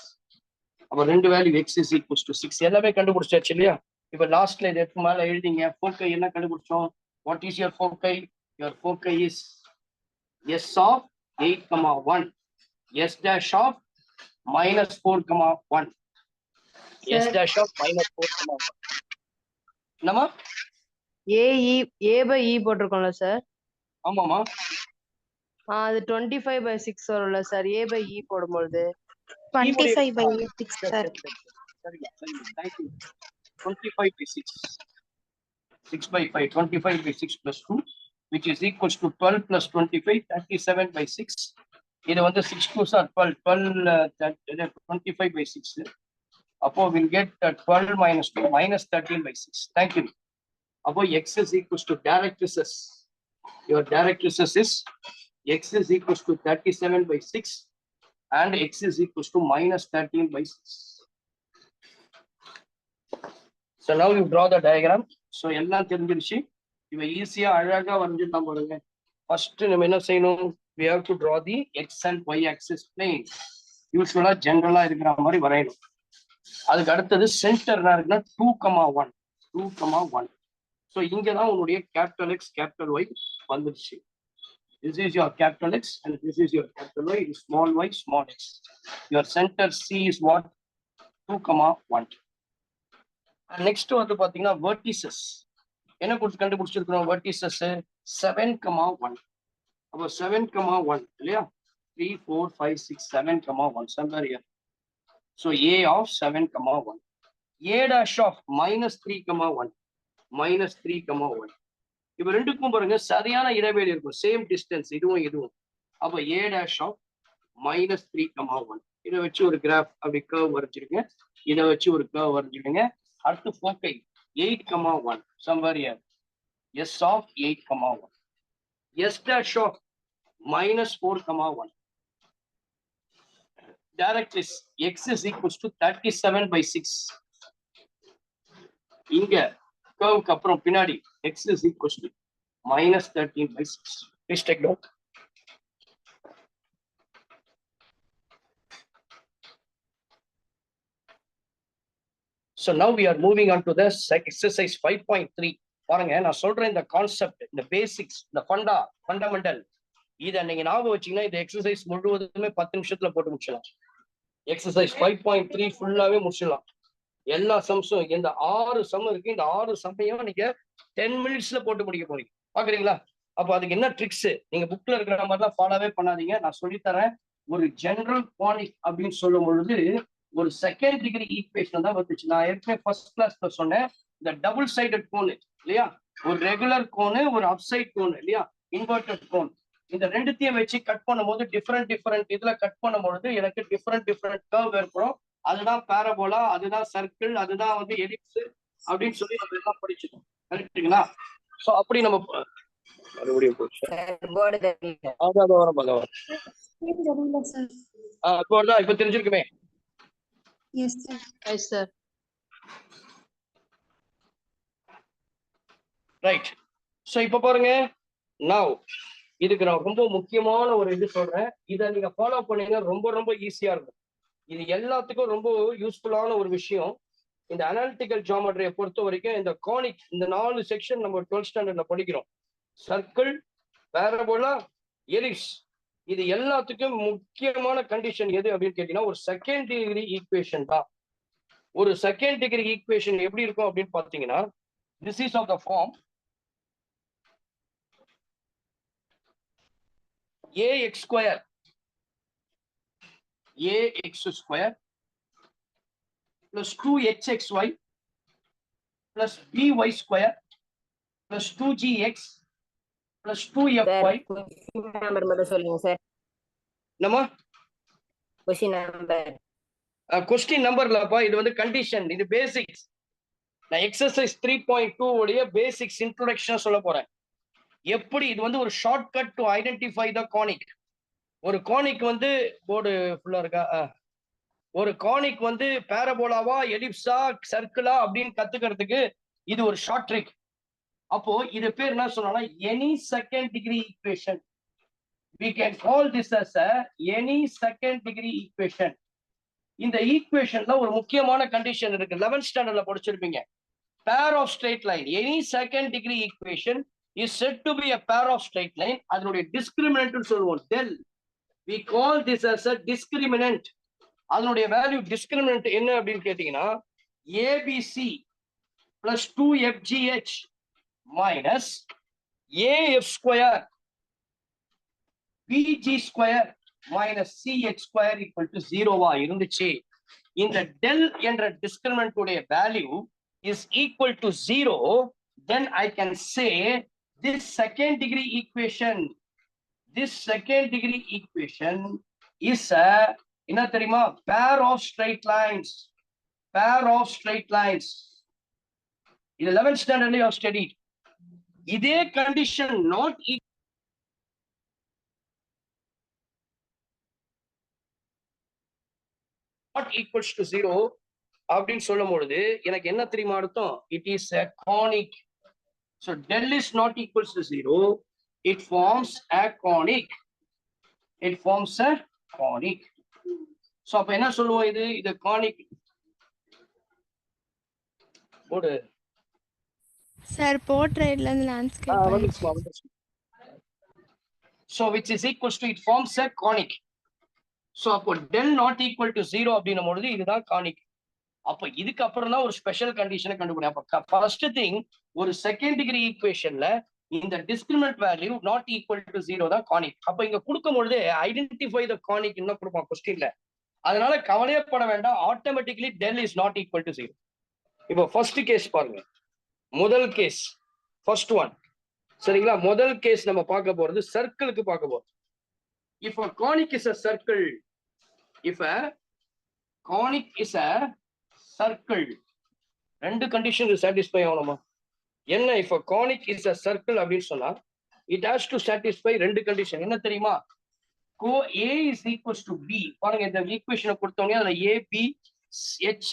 அப்போ ரெண்டு value x is equals to 6 எல்லாமே கண்டுபிடிச்சாச்சு இல்லையா? இப்போ லாஸ்ட்ல இதுக்கு மேல எழுதிங்க. ஃபோக்கை என்ன கண்டுபிடிச்சோம்? What is your ஃபோக்கை? Your ஃபோக்கை is s of 8 comma 1, s dash of minus 4 comma 1, s dash of minus 4 comma 1. என்னமா? A by E போட்டிருக்கோம்ல சார்? ஆமாமா. அது 25 by 6 வரும்ல சார்? A by E போடும்போது 25 by 6 சார். சரிங்க. Thank you. 25 by 6. 6 by 5. 25 by 6 plus 2 which is equals to 12 plus 25 37 by 6. இது வந்து 6 2s are 12. 12 25 by 6. அப்போ we'll get 12 minus 2 minus 13 by 6. Thank you. அப்போ x is equals to direct recess. Your direct recess is x is equals to 37 by 6 and x is equals to minus 13 by 6. So now you draw the diagram. So எல்லாம் தெரிஞ்சிருச்சு. இவ ஈஸியா அழகா வரைஞ்சிடலாம் பாருங்க. First நம்ம என்ன செய்யணும்? We have to draw the x and y axis plane. யூஸ்வலா ஜெனரலா இருக்கிற மாதிரி வரையணும். அதுக்கு அடுத்தது சென்டர் என்ன இருக்குன்னா 2,1 2,1. ஸோ இங்கதான் உன்னுடைய கேபிட்டல் எக்ஸ் கேபிட்டல் ஒய் வந்துருச்சு. This is your capital X and this is your capital Y. It is small y, small x. Your center C is what? 2,1. And next வந்து பாத்தீங்கன்னா vertices. என்ன கண்டுபிடிச்சிருக்கிறோம்? vertices 7,1. அப்போ 7,1 இல்லையா? 3, 4, 5, 6, 7,1 somewhere here. So A of 7,1. A dash of minus 3,1. Minus 3,1. இப்ப ரெண்டுக்கும் பாருங்க சரியான இடைவெளி இருக்கும். சேம் டிஸ்டன்ஸ் இதுவும் இதுவும். அப்போ A dash of minus 3,1. இதை வச்சு ஒரு கிராஃப் அப்படி கர்வ் வரைஞ்சிருங்க. இதை வச்சு ஒரு கர்வ் வரைஞ்சிடுங்க. அடுத்து ஃபோக்கை 8,1 somewhere here. S of 8,1. S dash of minus 4,1. Direct is x is equals to 37 by 6. இங்க கர்வுக்கு அப்புறம் பின்னாடி x is equals to minus 13 by 6. Please take note. So now we are moving on to the exercise 5.3. பாருங்க நான் சொல்றேன் இந்த concept, இந்த basics, இந்த fundamental இதை நீங்க ஞாபகம் வச்சீங்கன்னா இந்த எக்ஸசைஸ் முழுவதுமே 10 நிமிஷத்துல போட்டு முடிச்சிடலாம். எக்ஸசைஸ் 5.3 ஃபுல்லாவே முடிச்சிடலாம். எல்லா சம்ஸும் இந்த 6 சம் இருக்கு. இந்த 6 சம்மையும் நீங்க 10 மினிட்ஸ்ல போட்டு முடிக்க போறீங்க. பாக்குறீங்களா? அப்போ அதுக்கு என்ன ட்ரிக்ஸ்? நீங்க புக்ல இருக்கிற மாதிரிலாம் ஃபாலோவே பண்ணாதீங்க. நான் சொல்லித்தரேன். ஒரு ஜெனரல் குவான்டிட்டி அப்படின்னு சொல்லும் பொழுது ஒரு செகண்ட் டிகிரி ஈக்குவேஷன் தான் வந்துச்சு. நான் ஏற்கனவே ஃபர்ஸ்ட் கிளாஸ்ல சொன்னேன். இந்த டபுள் சைடட் கோன் இல்லையா? ஒரு ரெகுலர் கோனு, ஒரு அப்சைட் கோன் இல்லையா? Inverted cone. இந்த ரெண்டுத்தையும் வச்சு கட் பண்ணும்போது டிஃப்ரெண்ட் இதுல கட் பண்ணும்பொழுது எனக்கு டிஃப்ரெண்ட் கர்வ் ஏற்படும். அதுதான் பேரபோலா, அதுதான் சர்க்கிள், அதுதான் வந்து எலிப்ஸ் அப்படின்னு சொல்லி நம்ம எல்லாம் படிச்சுட்டோம். கரெக்டுங்களா? சோ அப்படி நம்ம மறுபடியும் போச்சு. இப்ப தெரிஞ்சிருக்குமே. Yes, sir. Yes, sir. Right. So இப்ப பாருங்க, நவ் இதுக்கு நான் ரொம்ப முக்கியமான ஒரு இது சொல்றேன். இதை நீங்க ஃபாலோ பண்ணீங்கன்னா ரொம்ப ஈஸியா இருக்கும். இது எல்லாத்துக்கும் ரொம்ப யூஸ்ஃபுல்லான ஒரு விஷயம். இந்த அனாலிட்டிக்கல் ஜியோமெட்ரியை பொறுத்த வரைக்கும் இந்த கானிக், இந்த 4 செக்ஷன் நம்ம 12th ஸ்டாண்டர்ட்ல படிக்கிறோம். Circle, parabola, ellipse. இது எல்லாத்துக்கும் முக்கியமான கண்டிஷன் எது அப்படின்னு கேட்டீங்கன்னா ஒரு செகண்ட் டிகிரி ஈக்குவேஷன் தான். ஒரு செகண்ட் டிகிரி ஈக்குவேஷன் எப்படி இருக்கும் அப்படின்னு பாத்தீங்கன்னா, this is of the form ax square plus 2hxy plus by square plus 2gx plus 2fy. Number மட்டும் சொல்லுங்க சார். நம்ம क्वेश्चन நம்பர்லப்பா, இது வந்து கண்டிஷன், இது பேசிக்ஸ். நான் எக்ஸசைஸ் 3.2 உடைய பேசிக்ஸ் இன்ட்ரோடக்ஷன் சொல்ல போறேன். எப்படி இது வந்து ஒரு ஷார்ட்கட் டு ஐடென்டிஃபை த கானிக். ஒரு கானிக் வந்து போர்டு ஃபுல்லா இருக்கா? ஒரு கானிக் வந்து பேரபோலாவா, எலிப்ஸா, சர்க்கிளா அப்படின்னு கத்துக்கிறதுக்கு இது ஒரு ஷார்ட் ட்ரிக். அப்போ இது பேர் என்ன சொன்னா any second degree equation. we can call this as a any second degree equation. இந்த ஈக்குவேஷன்ல ஒரு முக்கியமான கண்டிஷன் இருக்கு. 11th ஸ்டாண்டர்ட்ல படிச்சிருப்பீங்க. pair of straight line, any second degree equation is said to be a pair of straight line. அதனுடைய discriminant னு சொல்லுவோம், del. we call this as a discriminant. அதனுடைய வேல்யூ discriminant என்ன அப்படின்னு கேட்டீங்கன்னா abc plus 2fgh minus af square bg square minus cx square equal to 0 இருந்துச்சு. இந்த del என்ற discriminant உடைய value is equal to 0, then I can say this second degree equation is a என்ன தெரியுமா pair of straight lines. pair of straight lines. In 11th standard you have studied. இதே condition not equals to 0 அப்படின்னு சொல்லும் பொழுது எனக்கு என்ன தெரியுமா அர்த்தம்? It is a conic. So del is not equals to 0. It forms a conic. It forms a conic. So அப்ப என்ன சொல்லுவோம்? இது conic. போடு. சார் போர்ட்ரைட்ல இருந்து landscape. So which is equals to, it forms a conic. So அப்போ del not equal to 0 அப்படின்னும் பொழுது இதுதான் conic. அப்ப இதுக்கு அப்புறம் தான் ஒரு ஸ்பெஷல் கண்டிஷனை கண்டுபிடிக்கும். அப்ப ஃபர்ஸ்ட் திங், ஒரு செகண்ட் டிகிரி ஈக்குவேஷன்ல இந்த discriminant value not equal to 0 தான் கானிக். அப்ப இங்க கொடுக்கும் பொழுது ஐடென்டிஃபை த கானிக் இன்னும் கொடுப்பான் கொஸ்டின்ல. அதனால கவலையப்பட வேண்டாம், automatically del is not equal to 0. இப்போ ஃபர்ஸ்ட் கேஸ் பாருங்க, முதல் கேஸ் ஃபர்ஸ்ட் ஒன். சரிங்களா? முதல் கேஸ் நம்ம பார்க்க போறது சர்க்கிளுக்கு பார்க்க போறோம். If a conic is a circle, if a conic is a circle, ரெண்டு கண்டிஷன் சாட்டிஸ்ஃபை ஆகணுமா? என்ன? if a conic is a circle அப்படின்னு சொன்னா it has to satisfy ரெண்டு கண்டிஷன். என்ன தெரியுமா? co a is equals to b. பாருங்க, இந்த ஈக்குவேஷனை கொடுத்தோன்னே அதுல a b h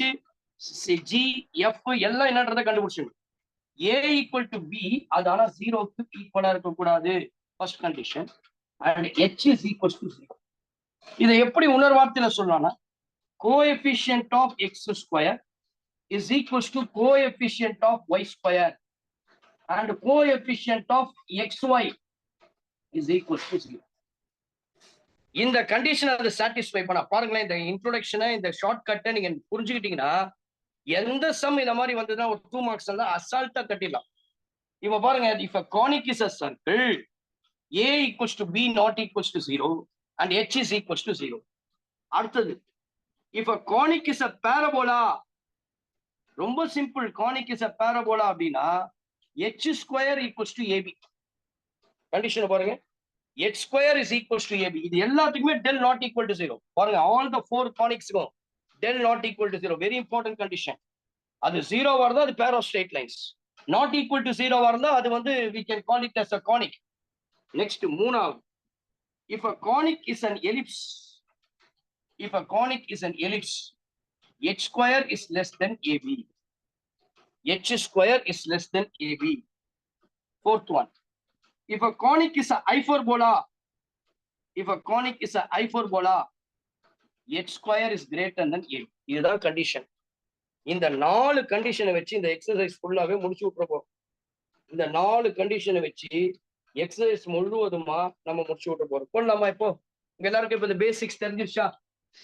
g f எல்லாம் என்னன்றதை கண்டுபிடிச்சிங்க. a equal to b, அது ஆனா 0க்கு ஈக்குவலா இருக்க கூடாது, first condition. and h is equals to 0. இதை எப்படி உணர்வார்த்தையில சொல்லலாம்னா, coefficient of x square is equals to coefficient of y square and coefficient of xy is equals to 0. இந்த கண்டிஷன் அதை சாட்டிஸ்ஃபை பண்ண பாருங்களேன். இந்த இன்ட்ரோடக்ஷனை, இந்த ஷார்ட் கட்டை நீங்க புரிஞ்சுக்கிட்டீங்கன்னா எந்த சம் இந்த மாதிரி வந்ததுன்னா ஒரு 2 மார்க்ஸ் தான் அசால்ட்டா கட்டிடலாம். இப்ப பாருங்க, if a conic is a circle, a equals to b not equals to 0 and h is equals to 0. அடுத்தது, if a conic is a parabola, ரொம்ப simple, conic is a parabola அப்படின்னா h square equals to ab. Condition பாருங்க, h square is equals to ab. இது எல்லாத்துக்குமே del not equal to 0. பாருங்க, all the 4 conicsக்கும் del not equal to 0. very important condition. அது 0 வரதா அது pair of straight lines. not equal to 0 வரதா அது வந்து we can call it as a conic. next, மூணாவது, if a conic is an ellipse, if a conic is an ellipse, h square is less than ab. h square is less than ab. Fourth one, if a conic is a hyperbola, if a conic is a hyperbola, h square is greater than ab. இதுதான் condition. இந்த 4 கண்டிஷனை வச்சு இந்த exercise ஃபுல்லாவே முடிச்சு விட்டுறப்போம். இந்த 4 கண்டிஷனை வச்சு எக்ஸசைஸ் முழுவதுமா நம்ம முடிச்சு விட்டு போறோம். போடலாமா? இப்போ உங்க எல்லாருக்கும் இப்ப இந்த பேசிக்ஸ் தெரிஞ்சிருச்சா?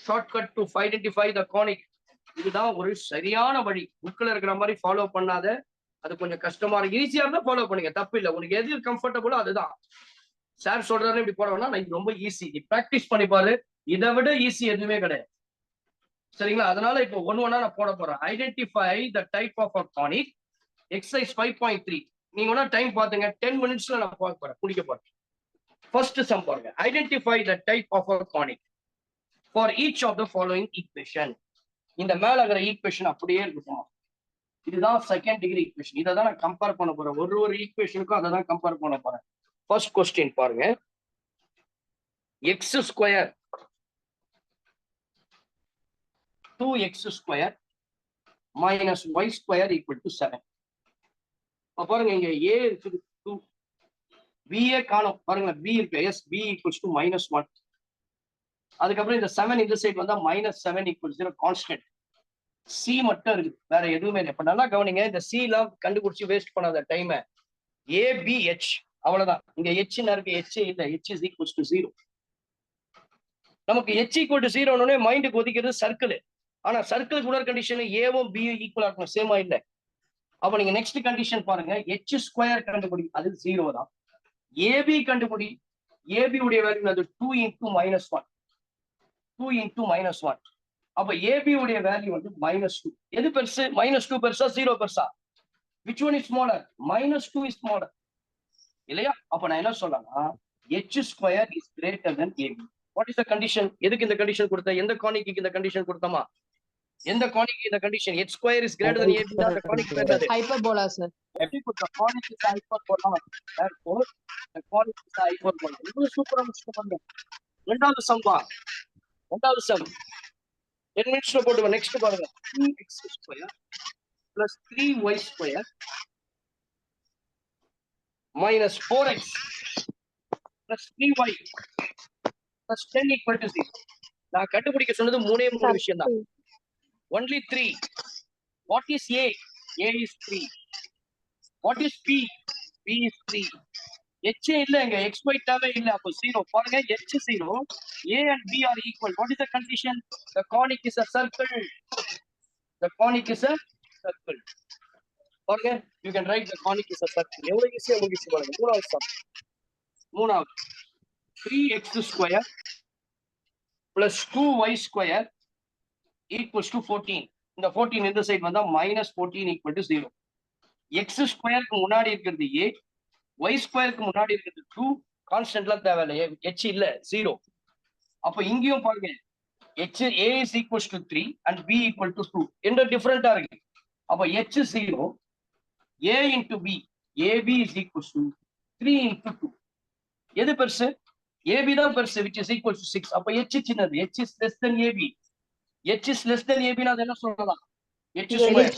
Shortcut to identify the conic. இதுதான் ஒரு சரியான வழி. புக்ல இருக்கிற மாதிரி ஃபாலோ பண்ணாத, அது கொஞ்சம் கஷ்டமா இருக்கு. ஈஸியா இருந்தா ஃபாலோ பண்ணுங்க, தப்பு இல்லை. உனக்கு எது கம்ஃபர்டபுளோ அதுதான். சார் சொல்றாரு இப்படி போடணும்னா இது ரொம்ப ஈஸி, நீ பிராக்டிஸ் பண்ணி பாரு. இதை விட ஈஸி எதுவுமே கிடையாது. சரிங்களா? அதனால இப்போ ஒண்ணா நான் போட போறேன். Identify the type of a conic, exercise 5.3. நீங்க ஒன்னா டைம் பாத்துங்க, 10 மினிட்ஸ்ல நான் பார்க்க போறேன், முடிக்க போறேன். ஃபர்ஸ்ட் சம் பாருங்க, identify the type of a conic for each of the following equation. இந்த மேல இருக்கிற ஈக்குவேஷன் அப்படியே இருக்கும். இதுதான் செகண்ட் டிகிரி ஈக்குவேஷன். இதை தான் நான் கம்பேர் பண்ண போறேன். ஒரு ஈக்குவேஷனுக்கும் அதை தான் கம்பேர் பண்ண போறேன். ஃபர்ஸ்ட் கொஸ்டின் பாருங்க, X square 2x square minus y square equal to 7. பாருங்க, இங்க a இருக்குது 2, b காணோம். பாருங்க, b இருக்கு, yes, b equals to -1. அதுக்கப்புறம் இந்த 7 இந்த சைடு வந்தா -7 equals 0 கான்ஸ்டன்ட். c மட்டும் இருக்கு, வேற எதுவுமே இல்லை. இப்ப நல்லா கவனிங்க, இந்த c எல்லாம் கண்டுபிடிச்சு வேஸ்ட் பண்ணாத டைம். a b h அவ்வளவுதான். இங்க h இருக்கு, h இல்ல, h is equals to 0. நமக்கு h equal to 0 மைண்டுக்கு ஒதுக்கிறது சர்க்கிள். ஆனா சர்க்கிள் குணர் கண்டிஷன் ஏவும் பியும் ஈக்குவலா இருக்கணும், சேமா இல்ல. அப்ப நீங்க நெக்ஸ்ட் கண்டிஷன் பாருங்க, h ஸ்கொயர் கண்டுபிடி, அது 0 தான். ab கண்டுபிடி, ab உடைய வேல்யூ அது 2 × -1, 2 × -1. அப்ப ab உடைய வேல்யூ வந்து -2. எது பெருசு? -2 பெருசா 0 பெருசா? which one is smaller? -2 is smaller இல்லையா? அப்ப நான் என்ன சொல்லலாம், h square is greater than ab. what is the condition? எதுக்கு இந்த கண்டிஷன் கொடுத்த? எந்த கானிக்கு இந்த கண்டிஷன் கொடுத்தமா? எந்த conic இந்த condition x square is greater than ab தான் the conic பேர் என்னது? Hyperbola sir. எப்படி கொடுத்த conic is hyperbola. Therefore the conic is hyperbola. இது சூப்பரா முடிச்சுட்டு பாருங்க. ரெண்டாவது சம் பா. ரெண்டாவது சம் 10 minutes ல போடுங்க. நெக்ஸ்ட் பாருங்க 2x square plus 3y square minus 4x plus 3y plus 10 equal to 0. நான் கண்டுபிடிக்க சொன்னது மூணு விஷயம் தான். Only 3. What is A? A is 3. What is P? P is 3. H இல்லங்க, x y டேர்மே இல்ல, அப்போ 0. பாருங்க h 0, A and B are equal. What is the condition? The conic is a circle. The conic is a circle. பாருங்க, you can write the conic is a circle. எவ்வளவு ஈஸியா முடிச்சு பாருங்க. மூணாவது சம். மூணாவது 3x square plus 2y square equals to 14. இந்த 14 இந்த side வந்தா minus 14 equal to 0. x ஸ்கொயருக்கு முன்னாடி இருக்கிறது a, y ஸ்கொயருக்கு முன்னாடி இருக்கிறது 2, கான்ஸ்டன்ட்லாம் தேவையில்லை, h இல்ல 0. அப்ப இங்கேயும் பாருங்க h a is equals to 3 and b equal to 2. என்ன டிஃபரெண்டா இருக்கு? அப்ப h 0, a into b, ab is equals to 3 into 2. எது பெருசு? ab தான் பெருசு, which is equals to 6. அப்ப h சின்னது, h is less than ab. h is less than ab னா என்ன சொல்லலாம்? h square.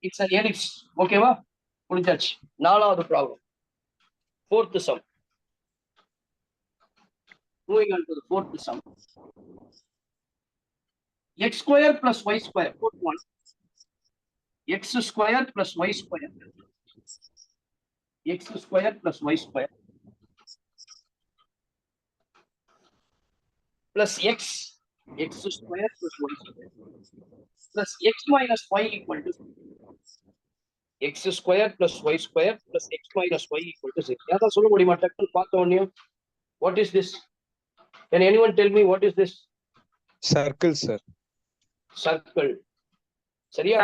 It's an ellipse. ஓகேவா? முடிஞ்சாச்சு. நாலாவது problem. Fourth sum. Moving on to the fourth sum. X square plus y square. Fourth one. X square plus y square. X square plus y square. Plus x square plus y square plus x minus y equal to 0. X square plus y square plus x minus y equal to 0. யாரா சொல்ல முடியுமா? டக்குனு பார்த்த உடனே what is this? Can anyone tell me what is this? Circle, sir. Circle. சரியா?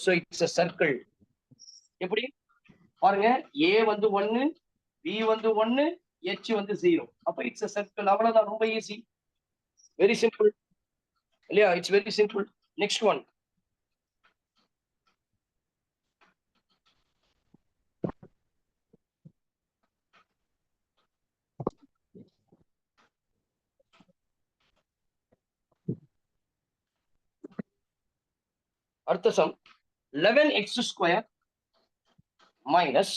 So it's a circle. எப்படி பாருங்க, a வந்து 1, b வந்து 1, h வந்து 0. அப்ப it's a circle. அவ்வளவுதான், ரொம்ப ஈஸி, வெரி சிம்பிள் இல்லையா? It's very simple. Next one. அடுத்த some 11x square minus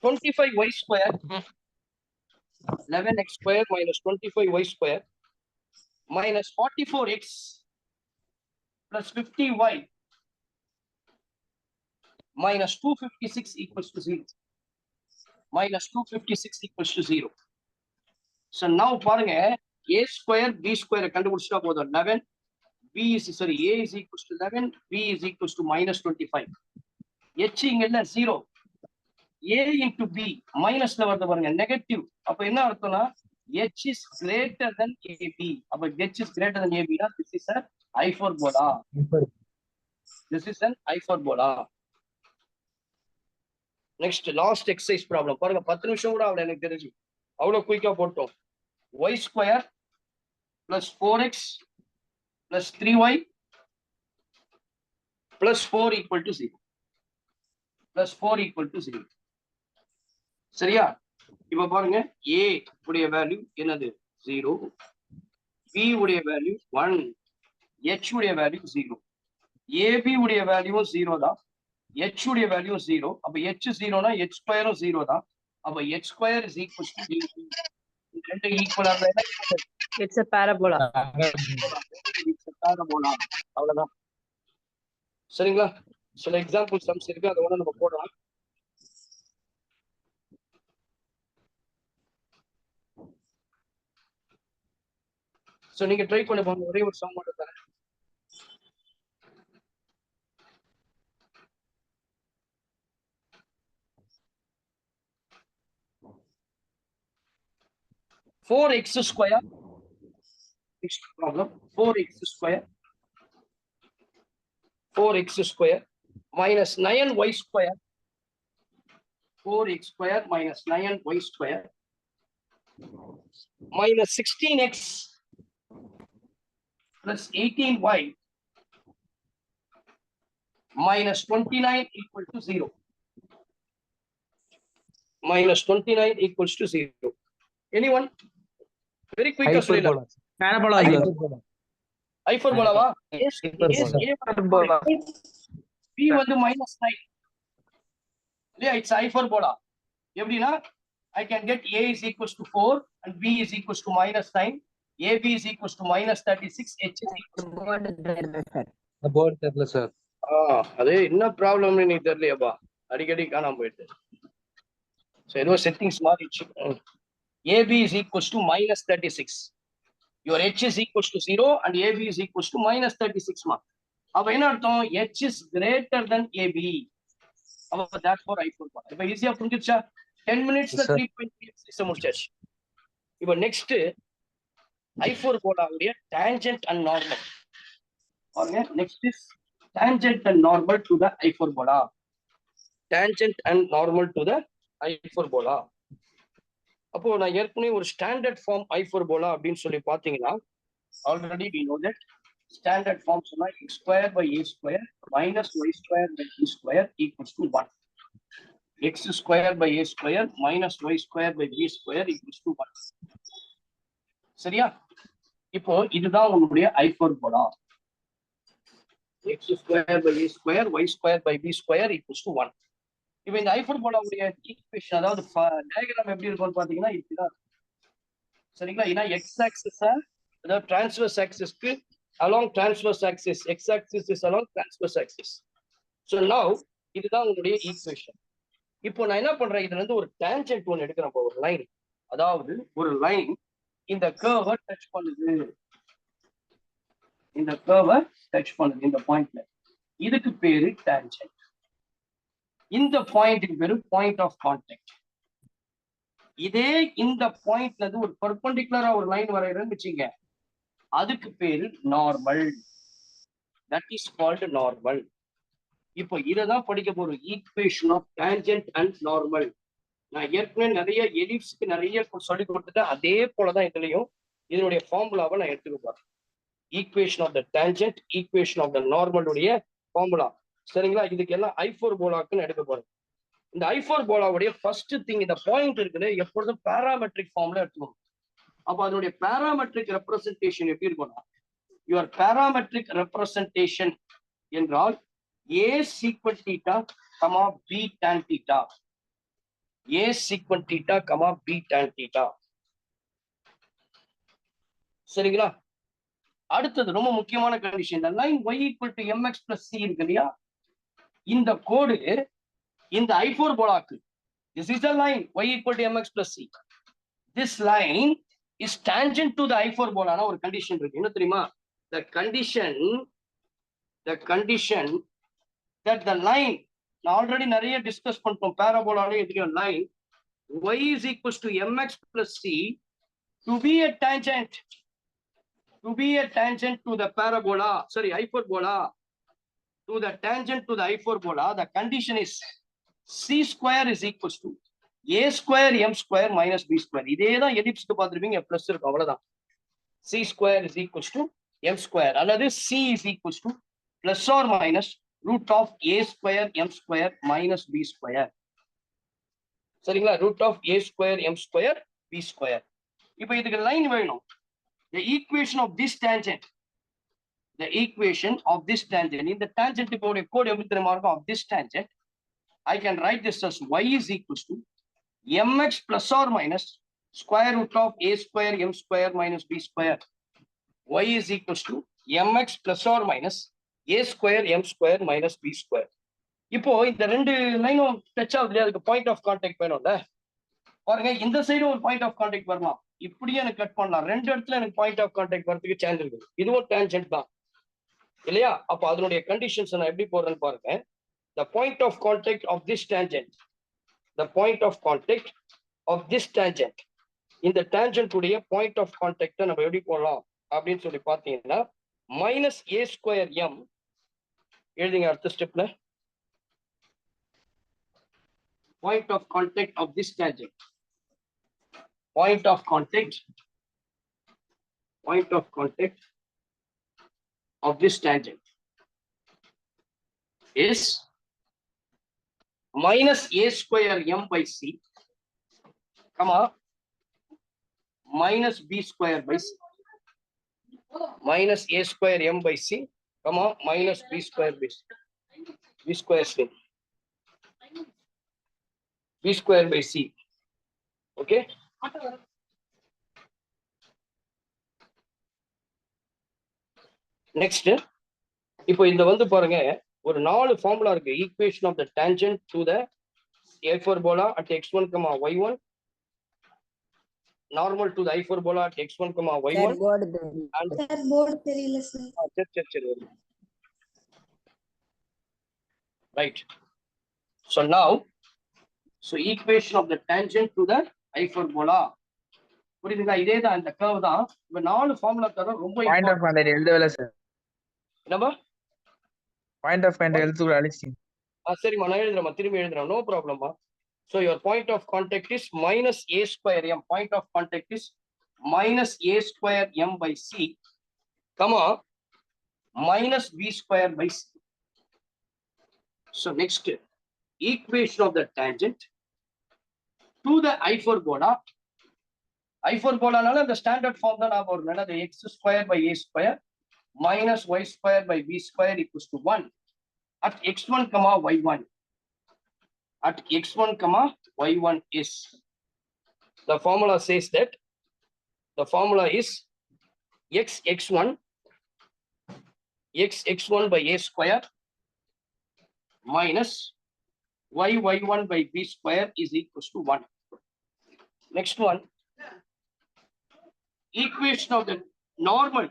25y square. 11x square minus 25y square minus 44x plus 50y minus 256 equals to 0. Minus 256 equals to 0. So now பாருங்க, a square b square கண்டுபிடிச்சா போதும். 11 a is equals to 11, b is equals to minus 25. h இங்க இல்ல 0, a into b minusல வருது பாருங்க, negative. அப்ப என்ன அர்த்தம்னா h is greater than ab. அப்ப h is greater than ab னா this is a hyperbola. This is an hyperbola. Next, last exercise problem. பாருங்க 10 நிமிஷம் கூட ஆகல எனக்கு தெரிஞ்சு, அவ்வளவு குயிக்கா போட்டோம். y square plus 4x plus 3y plus 4 equal to 0. Plus 4 equal to 0. சரியா? இப்ப பாருங்க, a உடைய வேல்யூ என்னது? 0. b உடைய வேல்யூ 1. h உடைய வேல்யூ 0. ab உடைய வேல்யூ 0 தான். h உடைய வேல்யூ 0. அப்ப h 0 னா h ஸ்கொயரும் 0 தான். அப்ப h square is equals to 0. ரெண்டு ஈக்குவலா இருந்தா It's a parabola. அவ்வளவுதான். சரிங்களா? சில எக்ஸாம்பிள் சம்ஸ் இருக்கு, அதை நம்ம போடலாம். சோ நீங்க ட்ரை பண்ணி பாருங்க. ஒரே ஒரு சம் மட்டும் தரேன். Four x square. Next problem. 4x square. 4x square minus 9y square. 4x square minus 9y square minus 16x plus 18y minus 29 equal to 0. Minus 29 equals to 0. Anyone? Very quick. Hyperbola. Parabola, sir. Hyperbola. Hyperbola va? Yes, Yes, Hyperbola. A hyperbola. B வந்து minus 9. Yeah, it's hyperbola. எப்படின்னா I can get A is equals to 4 and B is equals to minus 9. AB is equals to minus 36. H is equals to... The board தெரியல sir. அது என்ன ப்ராப்ளம்னு நீ தெரியலையாப்பா, அடிக்கடி காணாம போயிட்டு. ஸோ ஏதோ செட்டிங்ஸ் மாறிடுச்சு. AB is equals to minus 36. Your H is equals to 0 and AB is equals to minus 36 mark. அப்ப என்ன அர்த்தம்? H is greater than AB. அப்ப therefore hyperbola. இப்ப ஈஸியா புரிஞ்சிருச்சா? 10 minutesல 3.3 முடிச்சாச்சு. இப்ப நெக்ஸ்ட் hyperbola உடைய tangent and normal. பாருங்க, next is tangent and normal to the hyperbola. Tangent and normal to the hyperbola. அப்போ நான் ஏற்கனவே ஒரு ஸ்டாண்டர்ட் ஃபார்ம் ஹைப்பர்போலா அப்படின்னு சொல்லி பாத்தீங்கன்னா, already we know that standard form சொன்னா x square by a square minus y square by b square equals to 1. x square by a square minus y square by b square equals to 1. சரியா? இப்போ இதுதான் உங்களுடைய hyperbola. x square by a square y square by b square equals to 1. இப்போ இந்த ஹைப்பர்போலாவுடைய equation, அதாவது diagram எப்படி இருக்கும்னு பாத்தீங்கன்னா இப்படிதான். சரிங்களா? ஏன்னா எக்ஸ் ஆக்சிஸ், அதாவது டிரான்ஸ்வர்ஸ் ஆக்சிஸ்க்கு along transverse axis, x axis is along transverse axis. So now இதுதான் உங்களுடைய ஈக்குவேஷன். இப்போ நான் என்ன பண்றேன், இதுல இருந்து ஒரு டேஞ்சென்ட் ஒன்று எடுக்கிறேன். ஒரு லைன், அதாவது ஒரு லைன் இந்த கர்வை டச் பண்ணுது, இந்த கர்வை டச் பண்ணுது இந்த பாயிண்ட்ல. இதுக்கு பேரு டேஞ்சென்ட். இந்த பாயிண்ட்டுக்கு பேரு பாயிண்ட் ஆஃப் கான்டாக்ட். இதே இந்த பாயிண்ட்ல இருந்து ஒரு பெர்பெண்டிகுலரா ஒரு லைன் வரையறேன்னு வச்சுங்க, அதுக்கு பேரு normal. That is called normal. இப்போ இததான் படிக்க போறோம், equation of tangent and normal. நான் ஏற்கனவே நிறைய எலிப்ஸ்க்கு நிறைய சொல்லி கொடுத்துட்டேன், அதே போலதான் இதுலயும் இதனுடைய ஃபார்முலாவை நான் எடுத்துக்க போறேன். Equation of the tangent, equation of the நார்மலுடைய ஃபார்முலா. சரிங்களா? இதுக்கு எல்லாம் ஹைப்பர்போலாக்குன்னு எடுக்க போறேன். இந்த ஹைப்பர்போலாவுடைய ஃபர்ஸ்ட் திங், இந்த பாயிண்ட் இருக்குது எப்பொழுதும் பாராமெட்ரிக் ஃபார்ம்ல எடுத்துக்கணும். அப்ப அதனுடைய பாராமெட்ரிக் ரெப்ரசன்டேஷன் எப்படி இருக்கும்னா, யுவர் பாராமெட்ரிக் ரெப்ரசன்டேஷன் என்றால் a secant theta comma b tan theta, a secant theta comma b tan theta. சரிங்களா? அடுத்தது ரொம்ப முக்கியமான கண்டிஷன், இந்த line y equal to mx plus c இருக்கு இல்லையா, இந்த கோடு இந்த ஹைப்பர்போலாக்கு, this is the line y equal to mx plus c, this line is tangent to the hyperbola. னா ஒரு கண்டிஷன் இருக்கு, என்ன தெரியுமா? the condition that the line, நான் ஆல்ரெடி நிறைய டிஸ்கஸ் பண்ணிட்டோம், பாராபோலால எதுக்கு line y is equals to mx plus c to be a tangent to the parabola, sorry, hyperbola, to the tangent to the hyperbola. The condition is c square is equals to a square m square minus b square. இதே தான் எலிப்ஸ்க்கு பார்த்திருப்பீங்க, plus இருக்கும், அவ்வளவுதான். c square is equals to m square, அல்லது c is equals to plus or minus root of a square m square minus b square. சரிங்களா? root of a square m square b square. இப்போ இதுக்கு line வேணும். The equation of this tangent, in the tangent code எப்படி தெரியுமா இருக்கும்? of this tangent, I can write this as y is equals to mx plus or minus square root of a square m square minus b square. Y is equals to mx plus or minus a square m square minus b square. இப்போ இந்த ரெண்டு லைனும் touch ஆகுது, அதுக்கு point of contact வேணும்ல. பாருங்க, இந்த side ஒரு பாயிண்ட் ஆஃப் கான்டாக்ட் வரலாம், இப்படியே எனக்கு கட் பண்ணலாம். ரெண்டு இடத்துல எனக்கு பாயிண்ட் ஆஃப் கான்டாக்ட் வரதுக்கு சான்ஸ் இருக்கு. இதுவும் டேன்ஜென்ட் தான் இல்லையா? அப்ப அதனுடைய கண்டிஷன்ஸ் நான் எப்படி போடுறேன்னு பாருங்க. the point of contact of this tangent, இந்த tangent உடைய point of contact நம்ம எப்படி போடலாம் அப்படின்னு சொல்லி பார்த்தீங்கன்னா, மைனஸ் a ஸ்கொயர் m எழுதிங்க அடுத்த ஸ்டெப்ல. point of contact of this tangent. Point of contact of this tangent is minus a square m by c, comma, minus b square by c. Minus a square m by c, comma, minus b square by c. B square c. B square by c. Okay. Next, இப்போ இந்த வந்து பாருங்க ஒரு 4 formula இருக்கு. Equation of the tangent to the hyperbola at x1, y1, normal to the hyperbola at x1, y1, and sir board தெரியல sir. சரி. Right. So now, equation of the tangent to the hyperbola. புரியுதுங்களா? இதே தான் இந்த curve தான். இப்ப 4 formula தர ரொம்ப பாயிண்ட் ஆஃப் கான்டாக்ட் எழுதவே சார். என்னப்பா? பாயிண்ட் ஆஃப் கான்டாக்ட் எழுதுற அழிச்சிங்க. சரிம்மா, நான் எழுதுறேன், திரும்பி எழுதுறேன், no ப்ராப்ளம்மா. So your point of contact is minus a square m. Point of contact is minus a square m by c, comma, minus b square by c. So next, equation of the tangent to the hyperbola. Hyperbola nala the standard form தான் நாம வரணும். The x square by a square minus y square by b square equals to 1 at x1, y1. At x1, y1 is, the formula says that the formula is x1 by a square minus y1 by b square is equals to 1. Next one, equation of the normal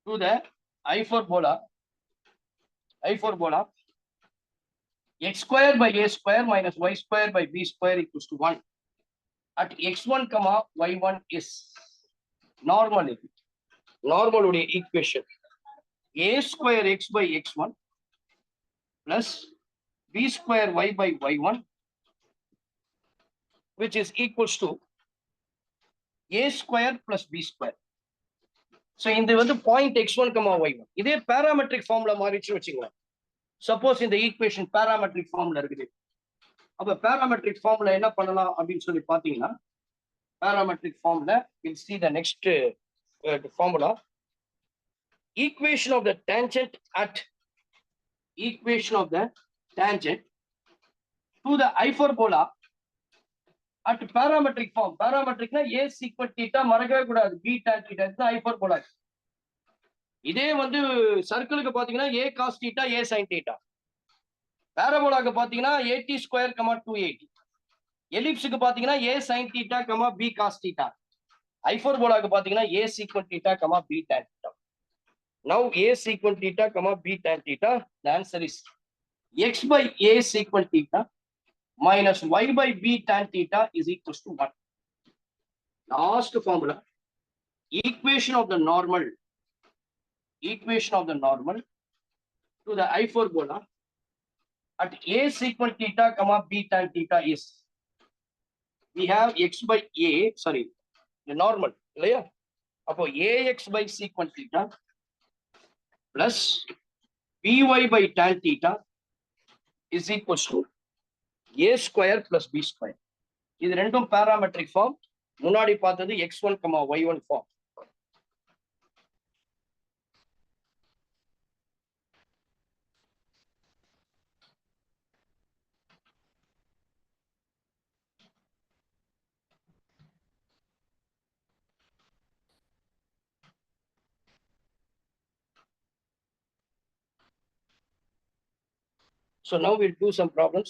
to the hyperbola x square by a square minus y square by b square equals to 1. At x1, y1 is normal equation a square x by x1 plus b square y by y1, which is equals to a square plus b square. So இந்த வந்து point x1, y1 இதே parametric formula மாறிடுச்சுன்னு வச்சுங்களேன். Suppose இந்த equation parametric formula இருக்குது. அப்ப parametric formula என்ன பண்ணலாம் அப்படின்னு சொல்லி பாத்தீங்கன்னா, parametric formula, we'll see the next formula. Equation of the tangent to the hyperbola at parametric form. Parametric na a secant theta மறக்கவே கூடாது, b tan theta is the hyperbola. இதே வந்து சர்க்கிளுக்கு பாத்தீங்கன்னா a cos theta a sin theta. பாராபோலாக்கு பாத்தீங்கன்னா at square, 280. எலிப்ஸுக்கு பாத்தீங்கன்னா a sin theta, b cos theta. ஹைப்பர்போலாக்கு பாத்தீங்கன்னா a secant theta, b tan theta. Now a secant theta, b tan theta, the answer is x by a secant theta minus y by b tan theta is equals to 1. Last formula, equation of the normal to the hyperbola at a secant theta, b tan theta is, we have x by a, the normal, இல்லையா? அப்போ ax by secant theta plus by by tan theta is equals to a square plus b square. இது ரெண்டும் parametric form. முன்னாடி பார்த்தது x1, y1 form. So now we'll do some problems.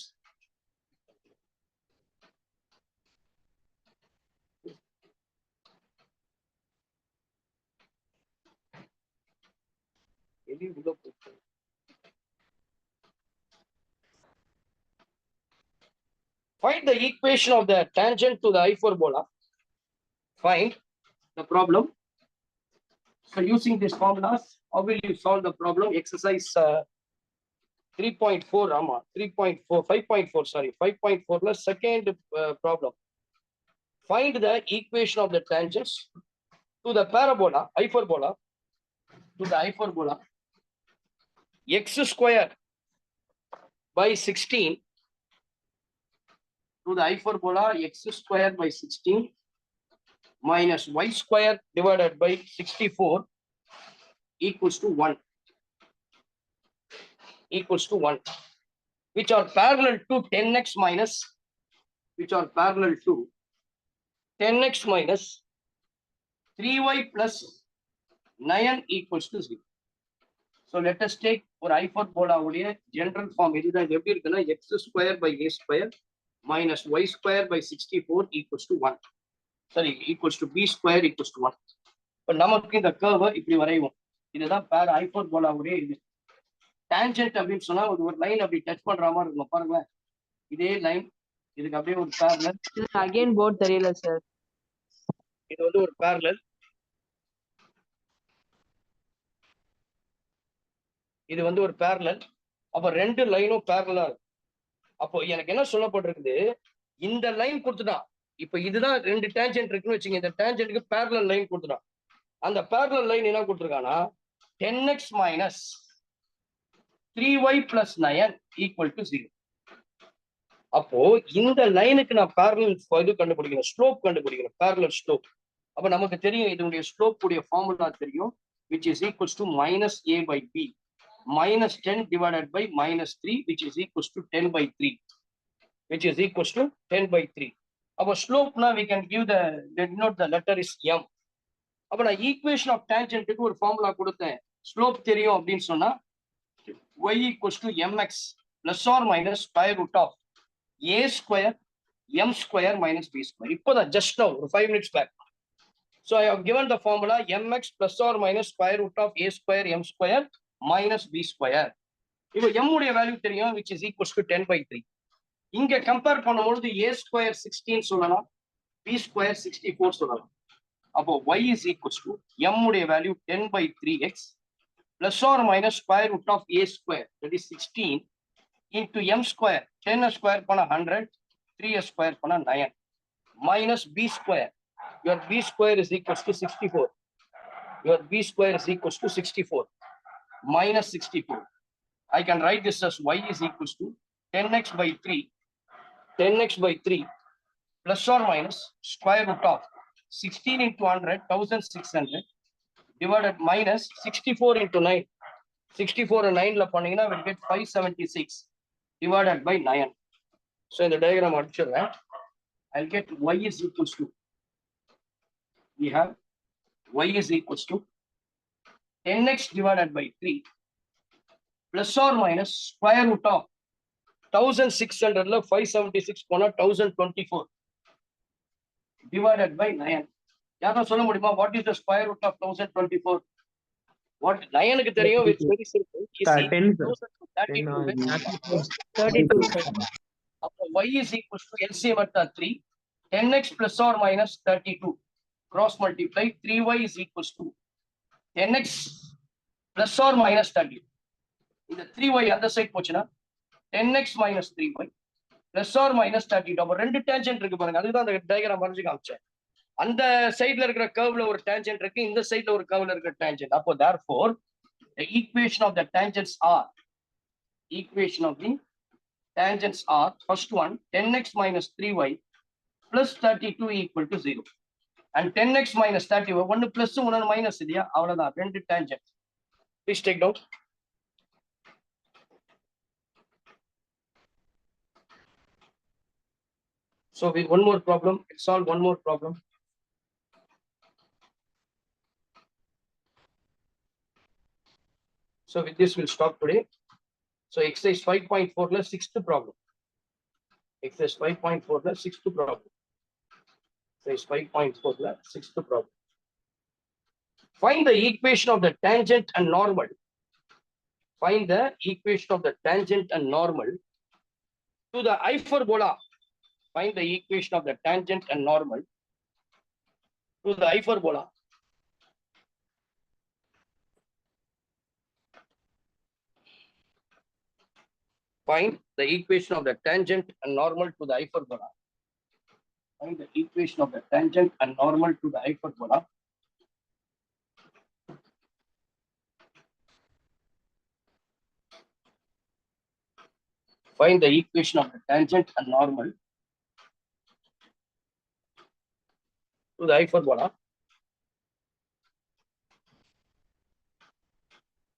Find the equation of the tangent to the hyperbola. Find the problem. So using these formulas, how will you solve the problem? Exercise 3.4 ஆமா 3.4 5.4 sorry 5.4ல second problem. Find the equation of the tangents to the parabola hyperbola x square by 16 to the hyperbola x square by 16 minus y square divided by 64 equals to 1 which are parallel to 10x minus 3y plus 9 equals to 0. So let us take ஒரு hyperbola உடைய general form. இதுதான் எப்படி இருக்குன்னா x square by a square minus y square by 64 equals to 1. Sorry, equals to b square equals to 1. இப்போ நமக்கு இந்த curve இப்படி வரைவோம். இதுதான் hyperbola உடைய இது. Tangent அப்படின்னு சொன்னா ஒரு லைன் அப்படி டச் பண்ற மாதிரி இருக்கும் பாருங்க. இதே லைன் இதுக்கு அப்படியே ஒரு parallel. அகைன் போர்ட் தெரியல சார். இது வந்து ஒரு parallel. இது வந்து ஒரு parallel. அப்ப ரெண்டு லைனும் parallel இருக்கும். அப்போ எனக்கு என்ன சொல்லப்பட்டிருக்குது, இந்த லைன் கொடுத்துட்டான். இப்ப இதுதான் ரெண்டு டேஞ்சென்ட் இருக்குன்னு வச்சுங்க. இந்த டேஞ்சென்ட்க்கு parallel லைன் கொடுத்துட்டான். அந்த parallel லைன் என்ன கொடுத்துருக்கானா 10x minus 3y plus 9 equal to 0. அப்போ இந்த லைனுக்கு நான் parallel இது கண்டுபிடிக்கணும், ஸ்லோப் கண்டுபிடிக்கணும், parallel slope. அப்ப நமக்கு தெரியும் இதனுடைய ஸ்லோப் உடைய ஃபார்முலா தெரியும், which is equals to minus a by b minus 10 divided by minus 3 which is equals to 10 by 3 which is equals to 10 by 3. அப்ப slope na we can give the denote the letter is m. அப்ப நான் equation of டேஞ்சென்ட்க்கு ஒரு formula கொடுத்தேன், slope தெரியும் அப்படின்னு சொன்னா y equals to mx plus or minus square root of a square m square minus b square. இப்போதான் just now ஒரு 5 minutes back. So I have given the formula mx plus or minus square root of a square m square minus b square. இப்போ m உடைய value தெரியும், which is equals to 10 by 3. இங்க compare பண்ணும்போது a square 16 சொல்லலாம், b square 64 சொல்லலாம். அப்போ y is equals to m உடைய value 10 by 3x plus or minus square root of a square, that is 16 into m square, 10 square பண்ண 100, 3 square பண்ண 9 minus b square. Your b square is equals to 64. Your b square is equals to 64 minus 64. I can write this as y is equals to 10x by 3 plus or minus square root of 16 into 100, 1600 divided minus 64 into 9. 64 and 9 la pannina will get 576 divided by 9. So in the diagram I'll get y is equals to, we have y is equals to 10x divided by 3 plus or minus square root of 1600 la 576 pona 1024 divided by 9. யாரா சொல்ல முடியுமா what is the square root of 1024? What 9 க்கு தெரியும், it's very simple. 10 sir. 32 sir. அப்போ y is equals to LCM at 3, 10x plus or minus 32 cross multiply 3y is equals to 10x plus or minus 30. இந்த 3y அந்த side போச்சுன்னா 10x minus 3y plus or minus 32. அப்போ ரெண்டு tangent இருக்கு பாருங்க, அதுதான் அந்த டயகிராம் வரைஞ்சு காமிச்சேன். அந்த சைடுல இருக்கிற கர்வ்ல ஒரு டேஞ்சென்ட் இருக்கு, இந்த சைடுல ஒரு கர்வ்ல இருக்கிற டேஞ்சென்ட். அப்போ therefore the equation of the tangents are first one 10x minus 3y plus 32 equal to 0 and 10x minus 30 one plus one minus இல்லையா, அவ்வளவுதான் ரெண்டு tangent. Please take down. So with one more problem, let's solve one more problem. So with this we'll stop today. So exercise 5.4 la sixth problem. Exercise 5.4 la sixth problem. Exercise 5.4 la sixth problem. Find the equation of the tangent and normal. Find the equation of the tangent and normal to the hyperbola. Find the equation of the tangent and normal to the hyperbola Find the equation of the tangent and normal to the hyperbola. Find the equation of the tangent and normal to the hyperbola. Find the equation of the tangent and normal to the hyperbola.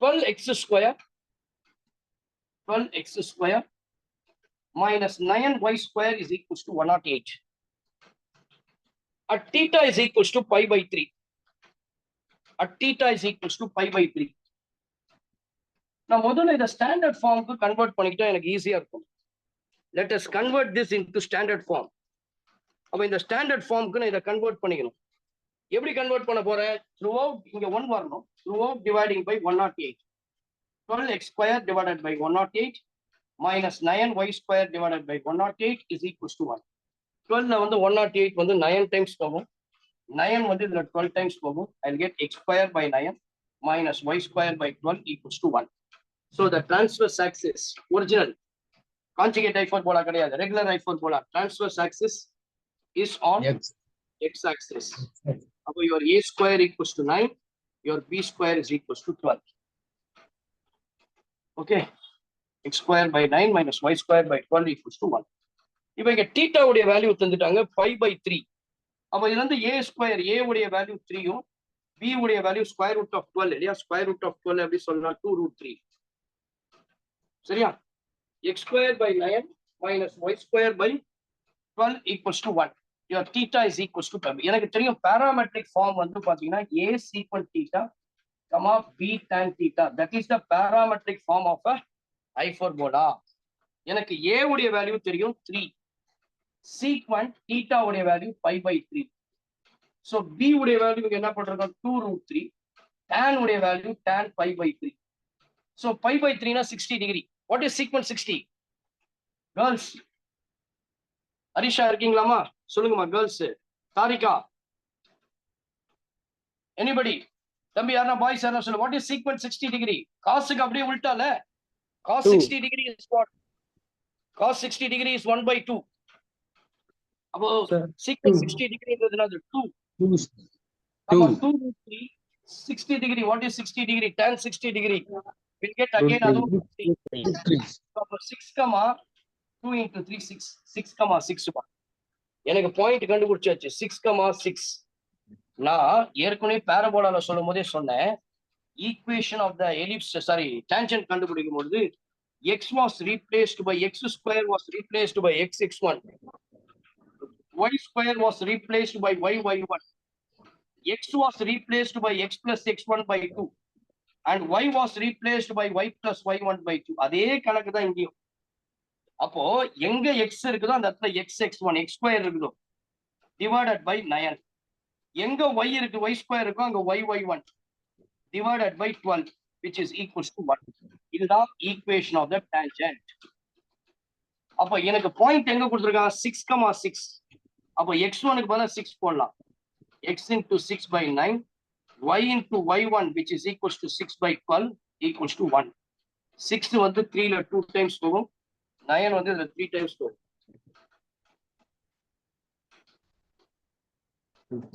12x square minus 9y square is equals to 108. At theta is equals to pi by 3. At theta is equals to pi by 3. Now, முதல்ல இத standard ஃபார்முக்கு convert பண்ணிக்கிட்டா எனக்கு ஈஸியா இருக்கும். Let us convert this into standard form. அப்ப இந்த standard ஃபார்முக்கு நான் இத கன்வெர்ட் பண்ணிக்கணும். எப்படி கன்வெர்ட் பண்ண போறேன்? Throughout இங்க 1 வரணும். Throughout dividing by 108. 12x square divided by 108 minus 9y square divided by 108 is equals to 1. 12 ல வந்து 108 வந்து 9 times போகும். 9 வந்து இதுல 12 times போகும். I'll get x square by 9 minus y square by 12 equals to 1. So the transverse axis, original, conjugate hyperbola கிடையாது, regular hyperbola, transverse axis is on x axis. அப்போ your a square equals to 9, your b square is equals to 12. Okay, x square by 9 minus y square by 12 equals to 1. இப்போ இங்க theta உடைய value தந்துட்டாங்க pi by 3. அப்போ இதுல இருந்து a square, a உடைய value 3யும் b உடைய value square root of 12 இல்லையா? square root of 12 எப்படி சொல்லலாம்? 2 root 3. சரியா? x square by 9 minus y square by 12 equals to 1. Your theta is equals to 12. எனக்கு தெரியும் parametric form வந்து பாத்தீங்கன்னா a secant theta, comma b tan theta. That is the parametric form of a hyperbola. எனக்கு a உடைய value தெரியும் 3. Secant theta உடைய value pi by 3. So b உடைய value என்ன பண்றோம்? 2 root 3. Tan உடைய value tan pi by 3. So pi by 3 na 60 degree. What is secant 60? Girls. Arisha இருக்கீங்களாமா? சொல்லுங்கம்மா girls. Tharika. Anybody? தம்பி யாரா பாய்ஸ் யாரா சொல்லுங்க. What is secant 60 degree? cosக்கு அப்படியே உல்டால. Cos 60 degree is what? Cos 60 degree is 1 by 2. அப்போ secant 60 degree என்னது? 2. 2 root 3. 60 degree. What is 60 degree? Tan 60 degree. We'll get again another 3. So 6 comma 2 into 3 6. 6 comma 6 1. எனக்கு point கண்டுபிடிச்சாச்சு. 6 comma 6. நான் ஏற்கனவே பாராபோலால சொல்லும்போதே சொன்னேன், equation of the ellipse sorry tangent கண்டுபிடிக்கும் பொழுது x was replaced by x square was replaced by x x1. Y square was replaced by y y1. X was replaced by x plus x1 by 2. And y was replaced by y plus y1 by 2. அதே கணக்கு தான் இங்கேயும். அப்போ எங்க x இருக்குதோ அந்த இடத்துல x x1 x square இருக்குதோ divided by 9. எங்க y இருக்கு y square இருக்கோ அங்க y y1 divided by 12 which is equals to 1. இதுதான் ஈக்குவேஷன் ஆஃப் த டான்ஜென்ட். அப்போ எனக்கு பாயிண்ட் எங்க கொடுத்துருக்காங்க? 6, 6. அப்போ x1க்கு பதிலா 6 போடலாம். x into 6 by 9, y into y1 which is equals to 6 by 12 equals to 1. 6 வந்து 3 ல 2 times போகும், 9 வந்து இதுல 3 times போகும்.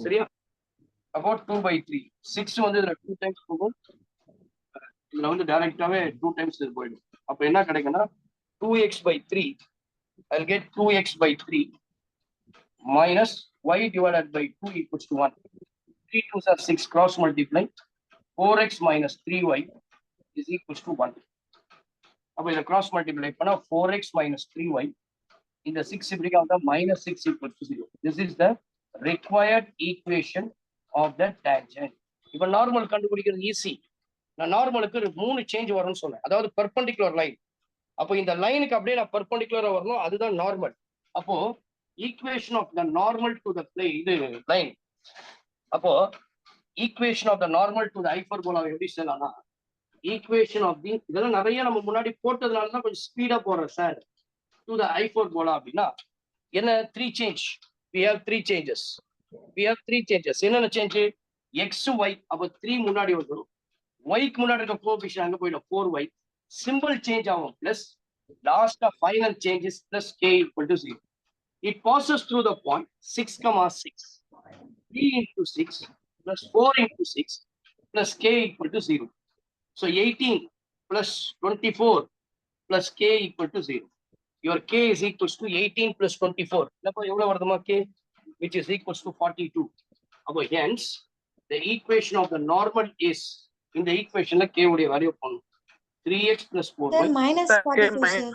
சரியா? about 2 by 3. 6 வந்து இதுல 2 times போகும், இதுல வந்து டைரக்டாவே 2 times இது போயிடும். அப்ப என்ன கிடைக்கும்னா 2x by 3. I'll get 2x by 3 minus y divided by 2 equals to 1. 3 2s are 6, cross multiply. 4x minus 3y is equals to 1. அப்ப இத cross multiply பண்ணா 4x minus 3y. இந்த 6 இப்படி வந்தா minus 6 equals to 0. This is the required equation of the tangent. இப்ப normal கண்டுபிடிக்கிறது easy. நான் நார்மலுக்கு 3 change வரும்னு சொன்னேன். அதாவது பெர்பெண்டிகுலர் லைன். அப்போ இந்த லைனுக்கு அப்படியே நான் பெர்பெண்டிகுலரா வரணும், அதுதான் நார்மல். அப்போ equation of the normal to the plane இது line. அப்போ equation of the normal to the hyperbola எப்படி சொல்லலாம்னா equation of the இதெல்லாம் நிறைய நம்ம முன்னாடி போட்டதுனால தான் கொஞ்சம் ஸ்பீடா போறோம் சார். to the hyperbola அப்படின்னா என்ன 3 change? we have 3 changes. என்னென்ன சேஞ்ச்? x y அப்போ 3 முன்னாடி வந்துடும், y க்கு முன்னாடி இருக்க கோஎஃபிஷியன்ட் அங்க போயிடும் 4y. சிம்பிள் சேஞ்ச் ஆகும் plus last of final change is plus k equal to 0. It passes through the point 6, 6. 3 into 6 plus 4 into 6 plus k equal to 0. So 18 plus 24 plus k equal to 0. Your k is equals to 18 plus 24. K, which is equals to 42. Hence, the equation of the normal is in the equation k value 3x plus 4y Sir, minus 42, sir.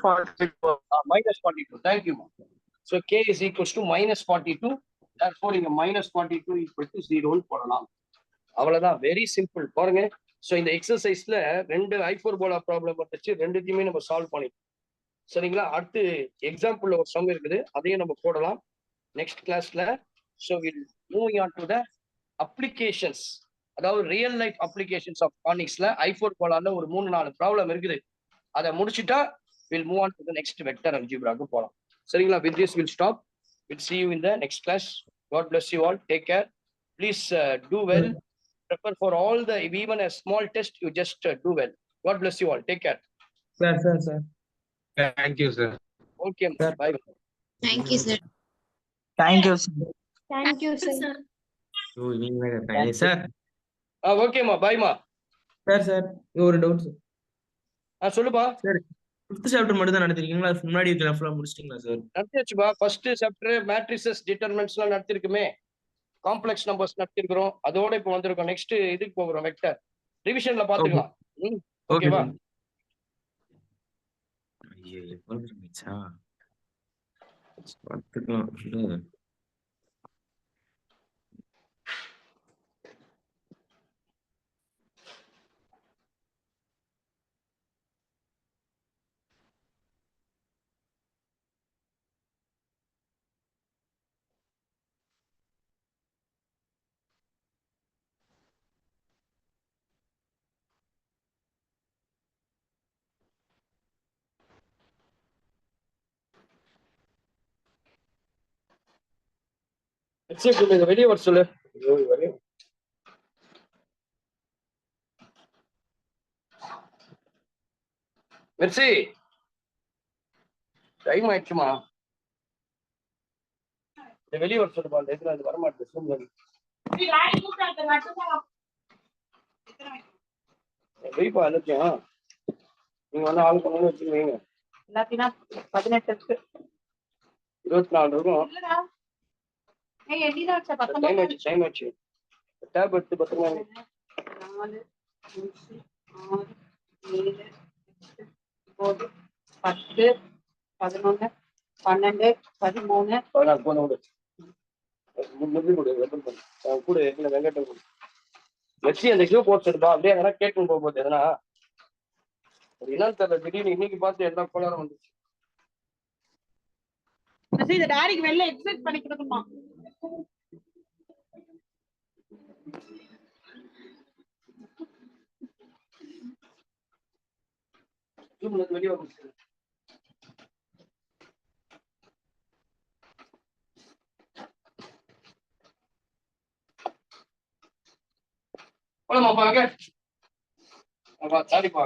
minus 42. Thank you. So k is equals to minus 42. Therefore, இங்க minus 42 equal to 0 போடலாம். அவ்வளவுதான், very simple. பாருங்க, so இந்த எக்ஸசைஸ்ல 2 I4 போலா problem வந்துச்சு, ரெண்டுத்தையுமே நம்ம solve பண்ணிட்டோம். சரிங்களா? அடுத்து எக்ஸாம்பிள்ல ஒரு சம் இருக்குது, அதையும் நம்ம போடலாம் நெக்ஸ்ட் கிளாஸ்ல. So will moving on to the applications, அதாவது ரியல் லைஃப் அப்ளிகேஷன்ஸ் ஆஃப் கானிக்ஸ்ல I4 போலால ஒரு 3-4 ப்ராப்ளம் இருக்குது. அதை முடிச்சுட்டா will move on to the next vector அல்ஜிப்ராக்கு போகலாம். சரிங்களா? With this will stop. Will see you in the next class. God bless you all. Take care. Please do well. Prepare for all the, even a small test, you just do well. God bless you all. Take care. Sir. Thank you, sir. Okay. Sir. Bye. Thank you, sir. Thank you, sir. Thank you, sir. Sir. Okay ma. Bye ma. Sir. ஒரு doubt sir. சொல்லுப்பா. Sir 5th chapter மட்டும் தான் நடத்திருக்கீங்களா? முன்னாடி இருக்கிற ஃபுல்லா முடிச்சிட்டீங்களா sir? நடத்தியாச்சுப்பா. ஃபர்ஸ்ட் சாப்டர் மேட்ரிசஸ் டிட்டர்மினன்ட்ஸ்லாம் நடத்திருக்குமே, காம்ப்ளெக்ஸ் நம்பர்ஸ் நடத்திருக்கிறோம், அதோட இப்போ வந்திருக்கோம். நெக்ஸ்ட் இதுக்கு போகிறோம், வெக்டர் ரிவிஷன்ல பாத்துக்கலாம். ஓகேவா? வெளியே வர சொல்லு. மெர்சி, டைம் ஆயிடுச்சுமா, வெளியே வர சொல்லுப்பா. அந்த இதுல அது வரமாட்டேன். வெயிப்பா எல்லாத்தையும் நீங்க வந்து ஆள் பண்ணு வச்சுருவீங்க. எல்லாத்தையும் 18 இருக்கு. 24 இருக்கும். டைம் ஆயிடுச்சு. டேப் எடுத்து பத்திரமா 4, 5, 6, 7, 8, 9, 10, 11, 12, 13, 14 போன விடு. கூட எங்களை வெங்கடம் வச்சு அந்த கியூ போட்டுருப்பா. அப்படியே எதனா கேட்கணும் போகும்போது எதனா என்னன்னு தெரியல, திடீர்னு இன்னைக்கு பார்த்து எல்லா கோளாரம் வந்துச்சு. இந்த டாரிக்கு வெளில எக்ஸிட் பண்ணி கொடுக்கணுமா? வெளியே வந்துச்சு. போலாமா பாக்க? சாரிப்பா.